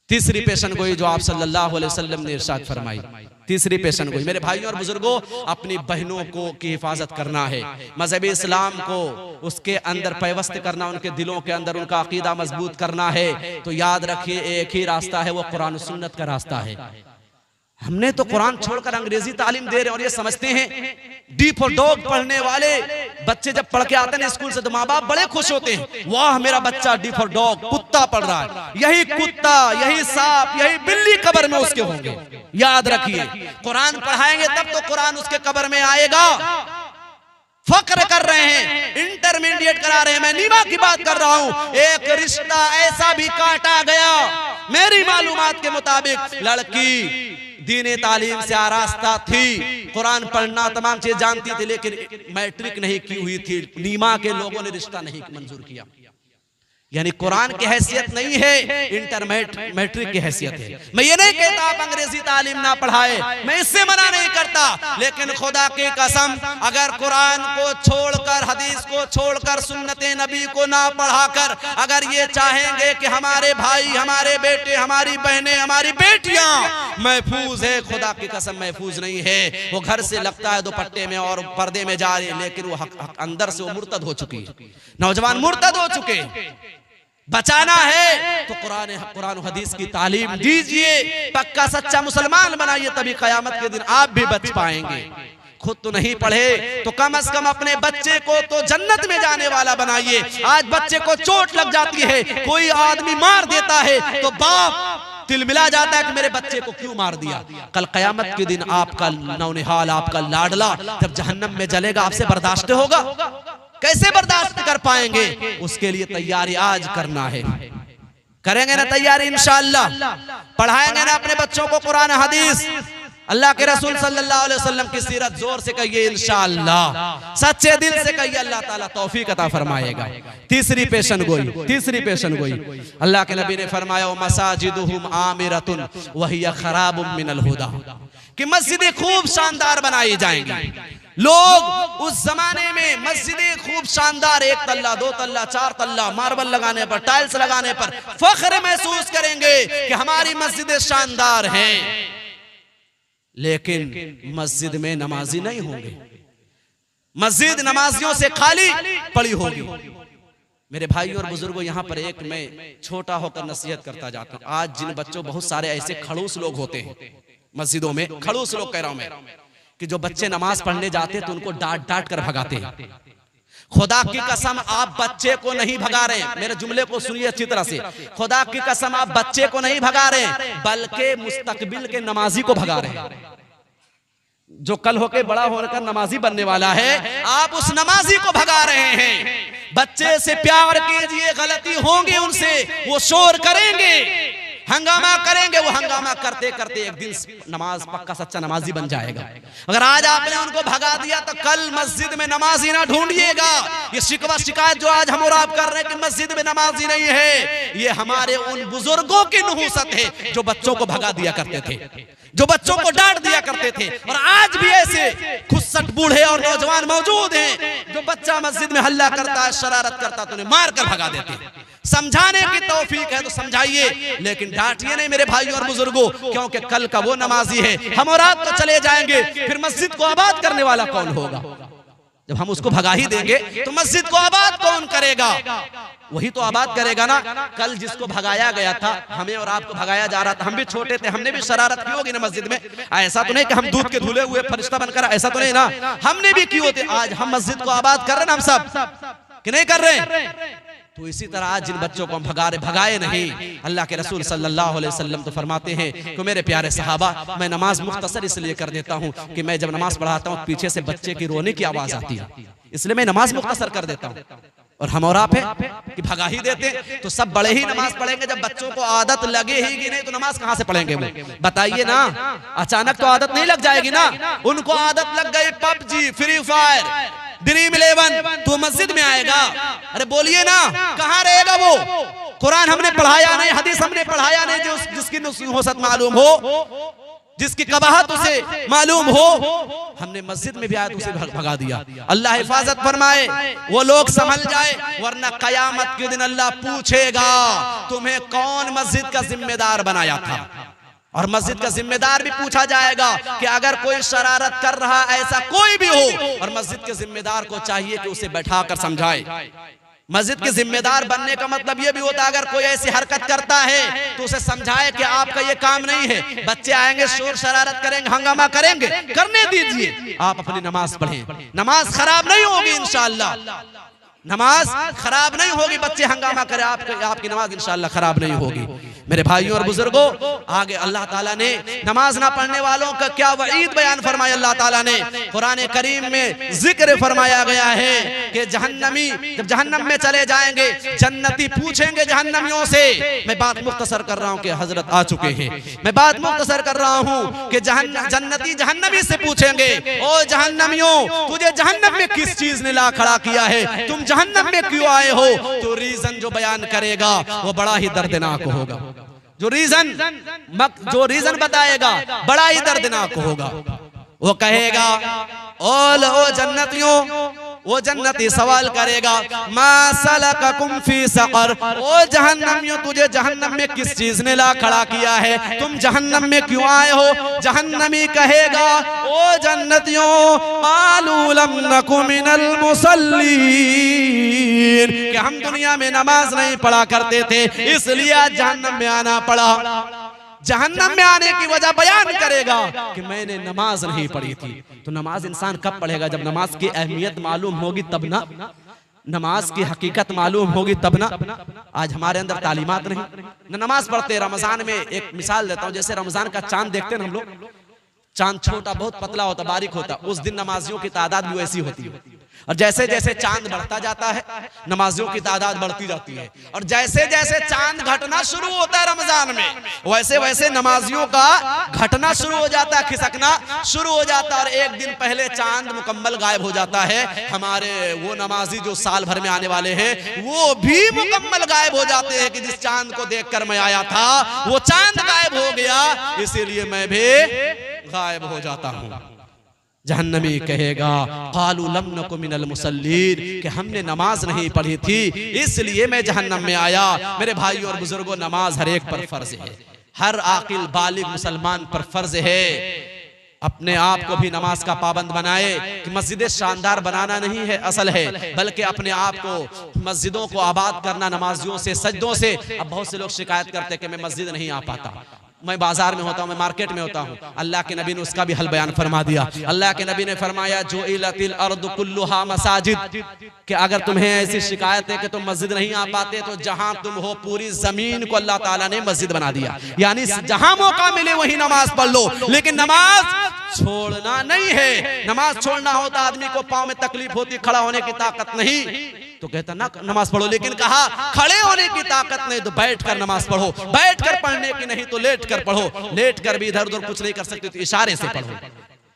तीसरी पेशन गोई जो आप सल्लल्लाहु अलैहि वसल्लम ने इरशाद फरमाई, तीसरी पेशन गोई। मेरे भाइयों और बुजुर्गों, अपनी बहनों को की हिफाजत करना है, मजहब इस्लाम को उसके अंदर पैवस्त करना, उनके दिलों के अंदर उनका अकीदा मजबूत करना है। तो याद रखिए एक ही रास्ता है, वो कुरान सुन्नत का रास्ता है। हमने तो कुरान छोड़कर अंग्रेजी तालीम दे रहे हैं और ये समझते हैं डी फॉर डॉग पढ़ने वाले बच्चे जब पढ़ के आते हैं स्कूल से तो माँ बाप बड़े खुश होते हैं, वाह मेरा बच्चा डी फॉर डॉग कुत्ता पढ़ रहा है। यही कुत्ता, यही सांप, यही बिल्ली कब्र में उसके होंगे। याद रखिए, कुरान पढ़ाएंगे तब तो कुरान उसके कब्र में आएगा। फक्र कर रहे हैं, इंटरमीडिएट करा रहे हैं, मैं नीमा की बात कर रहा हूं। एक रिश्ता ऐसा भी काटा गया, मेरी मालूमात के मुताबिक लड़की दीने तालीम से आरास्ता थी, कुरान पढ़ना तमाम चीज जानती थी, लेकिन मैट्रिक नहीं की हुई थी। नीमा के लोगों ने रिश्ता नहीं मंजूर किया। यानी कुरान की हैसियत नहीं है, मैट्रिक की हैसियत है। मैं ये नहीं कहता आप अंग्रेजी तालीम ना पढ़ाए, मैं इससे मना नहीं करता, लेकिन खुदा की कसम अगर कुरान को छोड़कर, हदीस को छोड़कर, सुन्नत नबी को ना पढ़ाकर अगर ये चाहेंगे कि हमारे भाई, हमारे बेटे, हमारी बहनें, हमारी बेटियां महफूज है, खुदा की कसम महफूज नहीं है। वो घर से लगता है दुपट्टे में और पर्दे में जा रही है, लेकिन वो अंदर से वो मुर्तद हो चुकी है, नौजवान मुर्तद हो चुके। बचाना है तो कुरान हदीस की तालीम दीजिए, पक्का सच्चा मुसलमान बनाइए, तभी कयामत के दिन आप भी बच पाएंगे। खुद तो नहीं पढ़े तो कम से कम अपने बच्चे को तो जन्नत में जाने वाला बनाइए। आज बच्चे को चोट लग जाती है, कोई आदमी मार देता है तो बाप तिलमिला जाता है कि मेरे बच्चे को क्यों मार दिया। कल कयामत के दिन आपका नौनिहाल, आपका लाडला जब जहन्नम में जलेगा, आपसे बर्दाश्त होगा? कैसे बर्दाश्त कर पाएंगे? उसके लिए तैयारी आज करना है। करेंगे ना तैयारी इंशाअल्लाह? पढ़ाएंगे ना अपने बच्चों को कुरान हदीस, अल्लाह के रसूल सल्लल्लाहु अलैहि वसल्लम की सीरत? जोर से कहिए इंशाअल्लाह, सच्चे दिल से कहिए, अल्लाह ताला तौफीक अता फरमाएगा। तीसरी पेशन गोई, अल्लाह के नबी ने फरमाया मसाजिदुहुम आमिरतुन वहिया खराबुम मिनल हुदा, कि मस्जिदें खूब शानदार बनाई जाएंगी। लोग उस जमाने में मस्जिदें खूब शानदार, 1 तल्ला 2 तल्ला 4 तल्ला मार्बल लगाने पर, टाइल्स लगाने पर फख्र महसूस करेंगे कि हमारी मस्जिदें शानदार हैं, लेकिन मस्जिद में नमाजी नहीं होंगे, मस्जिद नमाजियों से खाली पड़ी होगी। मेरे भाइयों और बुजुर्गों, यहाँ पर एक मैं छोटा होकर नसीहत करता जाता हूँ। आज जिन बच्चों, बहुत सारे ऐसे खड़ूस लोग होते हैं मस्जिदों में, खड़ूस लोग कह रहा हूं मैं, कि जो बच्चे नमाज पढ़ने जाते हैं तो उनको डांट डांट कर भगाते हैं। खुदा की कसम आप बच्चे को नहीं भगा रहे, मेरे जुमले को सुनिए अच्छी तरह से, खुदा की कसम आप बच्चे को नहीं भगा रहे, बल्कि मुस्तकबिल के नमाजी को भगा रहे हैं। जो कल होके बड़ा होकर नमाजी बनने वाला है, आप उस नमाजी को भगा रहे हैं। बच्चे से प्यार कीजिए, गलती होंगी उनसे, वो शोर करेंगे, हंगामा करेंगे, वो हंगामा करते करते एक दिन नमाज पक्का सच्चा नमाजी बन जाएगा। अगर आज आपने उनको भगा दिया तो कल मस्जिद में नमाजी ना ढूंढिएगा। ये शिकवा शिकायत जो आज हम और आप कर रहे हैं कि मस्जिद में नमाजी नहीं है, ये हमारे उन बुजुर्गों की नहुसत है जो बच्चों को भगा दिया करते थे, जो बच्चों को डांट दिया करते थे। और आज भी ऐसे खुस्सट बूढ़े और नौजवान मौजूद हैं जो बच्चा मस्जिद में हल्ला करता है, शरारत करता है तो उन्हें मार कर भगा देते हैं। समझाने की तौफीक है तो समझाइए, लेकिन डांटिए नहीं मेरे भाइयों और बुजुर्गों, क्योंकि कल का वो नमाजी है, हम और आप तो चले जाएंगे, फिर मस्जिद को आबाद करने वाला कौन होगा? जब हम उसको भगा ही देंगे तो मस्जिद को आबाद कौन करेगा? वही तो आबाद करेगा ना। कल जिसको भगाया गया था, हमें और आपको भगाया जा रहा था, हम भी छोटे थे, हमने भी शरारत की होगी ना मस्जिद में। ऐसा तो नहीं कि हम दूध के धुले हुए फरिश्ता बनकर, ऐसा तो नहीं ना, हमने भी की होती। आज हम मस्जिद को आबाद कर रहे हैं हम सब कि नहीं कर रहे? तो इसी तरह आज जिन बच्चों को हम भगाए नहीं, अल्लाह के रसूल सल्लल्लाहु अलैहि वसल्लम तो फरमाते हैं कि मेरे प्यारे सहाबा, मैं नमाज मुख्तसर इसलिए कर देता हूँ कि मैं जब नमाज पढ़ाता हूँ पीछे से बच्चे की रोने की आवाज आती है, इसलिए मैं नमाज मुख्तसर कर देता हूँ। और हम और आप है कि भगा ही देते, तो सब बड़े ही नमाज पढ़ेंगे। जब बच्चों को आदत लगे ही कि नहीं तो नमाज कहाँ से पढ़ेंगे वो? बताइए ना, अचानक तो आदत नहीं लग जाएगी ना। उनको आदत लग गई पबजी, फ्री फायर, ड्रीम 11, तो मस्जिद में आएगा? अरे बोलिए ना, कहाँ रहेगा वो? कुरान हमने पढ़ाया नहीं, हदीस हमने पढ़ाया नहीं, जो जिसकी नहुसत मालूम हो, जिसकी कबाहत उसे मालूम हो, हमने मस्जिद में भी आयत उसे भगा दिया। अल्लाह हिफाजत फरमाए, वो लोग संभल जाए, वरना कयामत के दिन अल्लाह पूछेगा तुम्हें कौन मस्जिद का जिम्मेदार बनाया था। और मस्जिद का जिम्मेदार भी पूछा जाएगा कि अगर कोई शरारत कर रहा, ऐसा कोई भी हो, और मस्जिद के जिम्मेदार को चाहिए कि उसे बैठाकर समझाए। मस्जिद के जिम्मेदार बनने का मतलब यह भी होता है अगर कोई ऐसी हरकत करता है तो उसे समझाए कि आपका ये काम नहीं है। बच्चे आएंगे, शोर शरारत करेंगे, हंगामा करेंगे, करने दीजिए, आप अपनी नमाज पढ़ें, नमाज खराब नहीं होगी इंशाअल्लाह। नमाज खराब नहीं होगी, बच्चे हंगामा करे आपकी नमाज इंशाअल्लाह खराब नहीं होगी। मेरे भाइयों और बुजुर्गों, आगे अल्लाह ताला ने नमाज ना पढ़ने वालों का क्या वईद बयान फरमाया। अल्लाह ताला ने कुरान करीम में जिक्र फरमाया गया है कि जहन्नमी जब जहन्नम में चले जाएंगे, जन्नती पूछेंगे जहन्नमियों से। मैं बात मुख्तसर कर रहा हूँ कि हजरत आ चुके हैं, मैं बात मुख्तसर कर रहा हूँ कि जन्नती जहन्नमी से पूछेंगे, ओ जहन्नमियों तुझे जहन्नम में किस चीज ने ला खड़ा किया है, तुम जहन्नम में क्यों आए हो? तो रीजन जो बयान करेगा वो बड़ा ही दर्दनाक होगा। जो रीजन बताएगा बड़ा ही दर्दनाक होगा। वो कहेगा ओ जन्नतियों, वो जन्नती सवाल करेगा मा सलककुम फी सकर, ओ जहन्नमियों तुझे जहन्नम में किस चीज ने ला खड़ा किया है, तुम जहन्नम में क्यों आए हो? जहन्नमी कहेगा ओ जन्नतियों कालू लम नकु मिनल मुसल्लीन, कि हम दुनिया में नमाज नहीं पढ़ा करते थे इसलिए आज जहन्नम में आना पड़ा। जहन्नम में आने की वजह बयान करेगा कि मैंने नमाज नहीं पढ़ी थी। तो नमाज इंसान कब पढ़ेगा? जब नमाज की अहमियत मालूम होगी तब ना, नमाज की हकीकत मालूम होगी तब ना। आज हमारे अंदर तालीमात नहीं, न नमाज पढ़ते। रमजान में एक मिसाल देता हूँ, जैसे रमजान का चांद देखते हैं हम लोग, चांद छोटा बहुत पतला होता, बारीक होता, उस दिन नमाजियों की तादाद भी वैसी होती है। और जैसे जैसे चांद बढ़ता जाता है नमाजियों की तादाद बढ़ती जाती है। और जैसे जैसे चांद घटना शुरू होता है रमजान में, वैसे वैसे नमाजियों का घटना शुरू हो जाता है, खिसकना शुरू हो जाता है। और एक दिन पहले चांद मुकम्मल गायब हो जाता है। हमारे वो नमाजी जो साल भर में आने वाले हैं वो भी मुकम्मल गायब हो जाते हैं कि जिस चांद को देखकर मैं आया था वो चांद गायब हो गया, इसीलिए मैं भी गायब हो जाता हूँ। जहन्नमी कहेगा कालू लम नकु मिनल मुसल्लीन, कि हमने नमाज नहीं पढ़ी थी इसलिए मैं जहन्नम में आया। मेरे भाइयों और बुजुर्गों, नमाज हर एक पर फर्ज है, हर आकिल बालिग मुसलमान पर फर्ज है। अपने आप को भी नमाज का पाबंद बनाए कि मस्जिदें शानदार बनाना नहीं है असल है, बल्कि अपने आप को मस्जिदों को आबाद करना नमाजियों से, सजदों से। अब बहुत से लोग शिकायत करते कि मैं मस्जिद नहीं आ पाता, मैं बाजार में होता हूँ, मैं मार्केट में होता हूँ। अल्लाह के नबी ने उसका भी हल बयान फरमा दिया। अल्लाह के नबी ने फरमाया जो इलतिल अर्द कुल्लुहा मसाजिद, कि अगर तुम्हें ऐसी शिकायत है कि तुम मस्जिद नहीं आ पाते तो जहां तुम हो पूरी जमीन को अल्लाह ताला ने मस्जिद बना दिया। यानी जहां मौका मिले वही नमाज पढ़ लो, लेकिन नमाज छोड़ना नहीं है। नमाज छोड़ना होता आदमी को पाँव में तकलीफ होती, खड़ा होने की ताकत नहीं तो कहता ना नमाज पढ़ो, लेकिन कहा खड़े होने की ताकत नहीं तो बैठ कर नमाज पढ़ो, बैठ कर पढ़ने की नहीं तो लेट कर पढ़ो, लेट कर भी इधर उधर कुछ नहीं कर सकते तो इशारे से पढ़ो।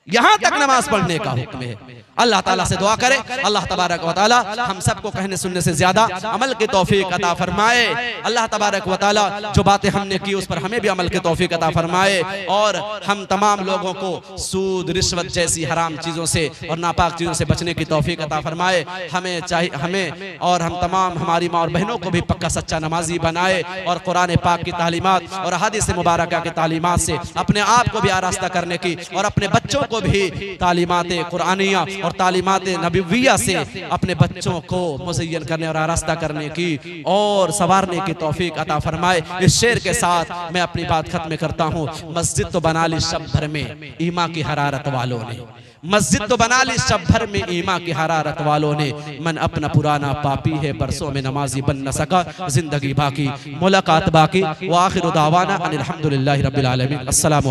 यहां तक नमाज पढ़ने का हुक्म है। अल्लाह ताला से दुआ करें अल्लाह तबारक व तआला हम सबको कहने सुनने से ज्यादा अमल की तौफीक अता फरमाए। अल्लाह तबारक व तआला जो बातें हमने की उस पर हमें भी अमल की तौफीक अता फरमाए, और हम तमाम लोगों को सूद रिश्वत जैसी हराम चीज़ों से और नापाक चीज़ों से बचने की तौफीक अता फरमाए। हमें और हम तमाम हमारी माँ और बहनों को भी पक्का सच्चा नमाजी बनाए, और कुरान पाक की तालीमात और हदीस मुबारक की तालीमात से अपने आप को भी आरास्ता करने की, और अपने बच्चों को भी तालीमात कुरानिया और तालीमात नबविया से अपने बच्चों को मुज़य्यन करने और आरास्ता करने की और संवारने की तौफीक अता फरमाए। इस शेर के साथ मैं अपनी बात खत्म करता हूँ। मस्जिद तो बना ली शब भर में ईमा की हरारत वालों ने, मस्जिद तो बना ली शब भर में ईमा की हरारत वालों ने। मन अपना पुराना पापी है बरसों में नमाजी बन न सका, जिंदगी बाकी मुलाकात बाकी। व आखिर दावाना अनिल हम्दुलिल्लाहि रब्बिल आलमीन। अस्सलाम।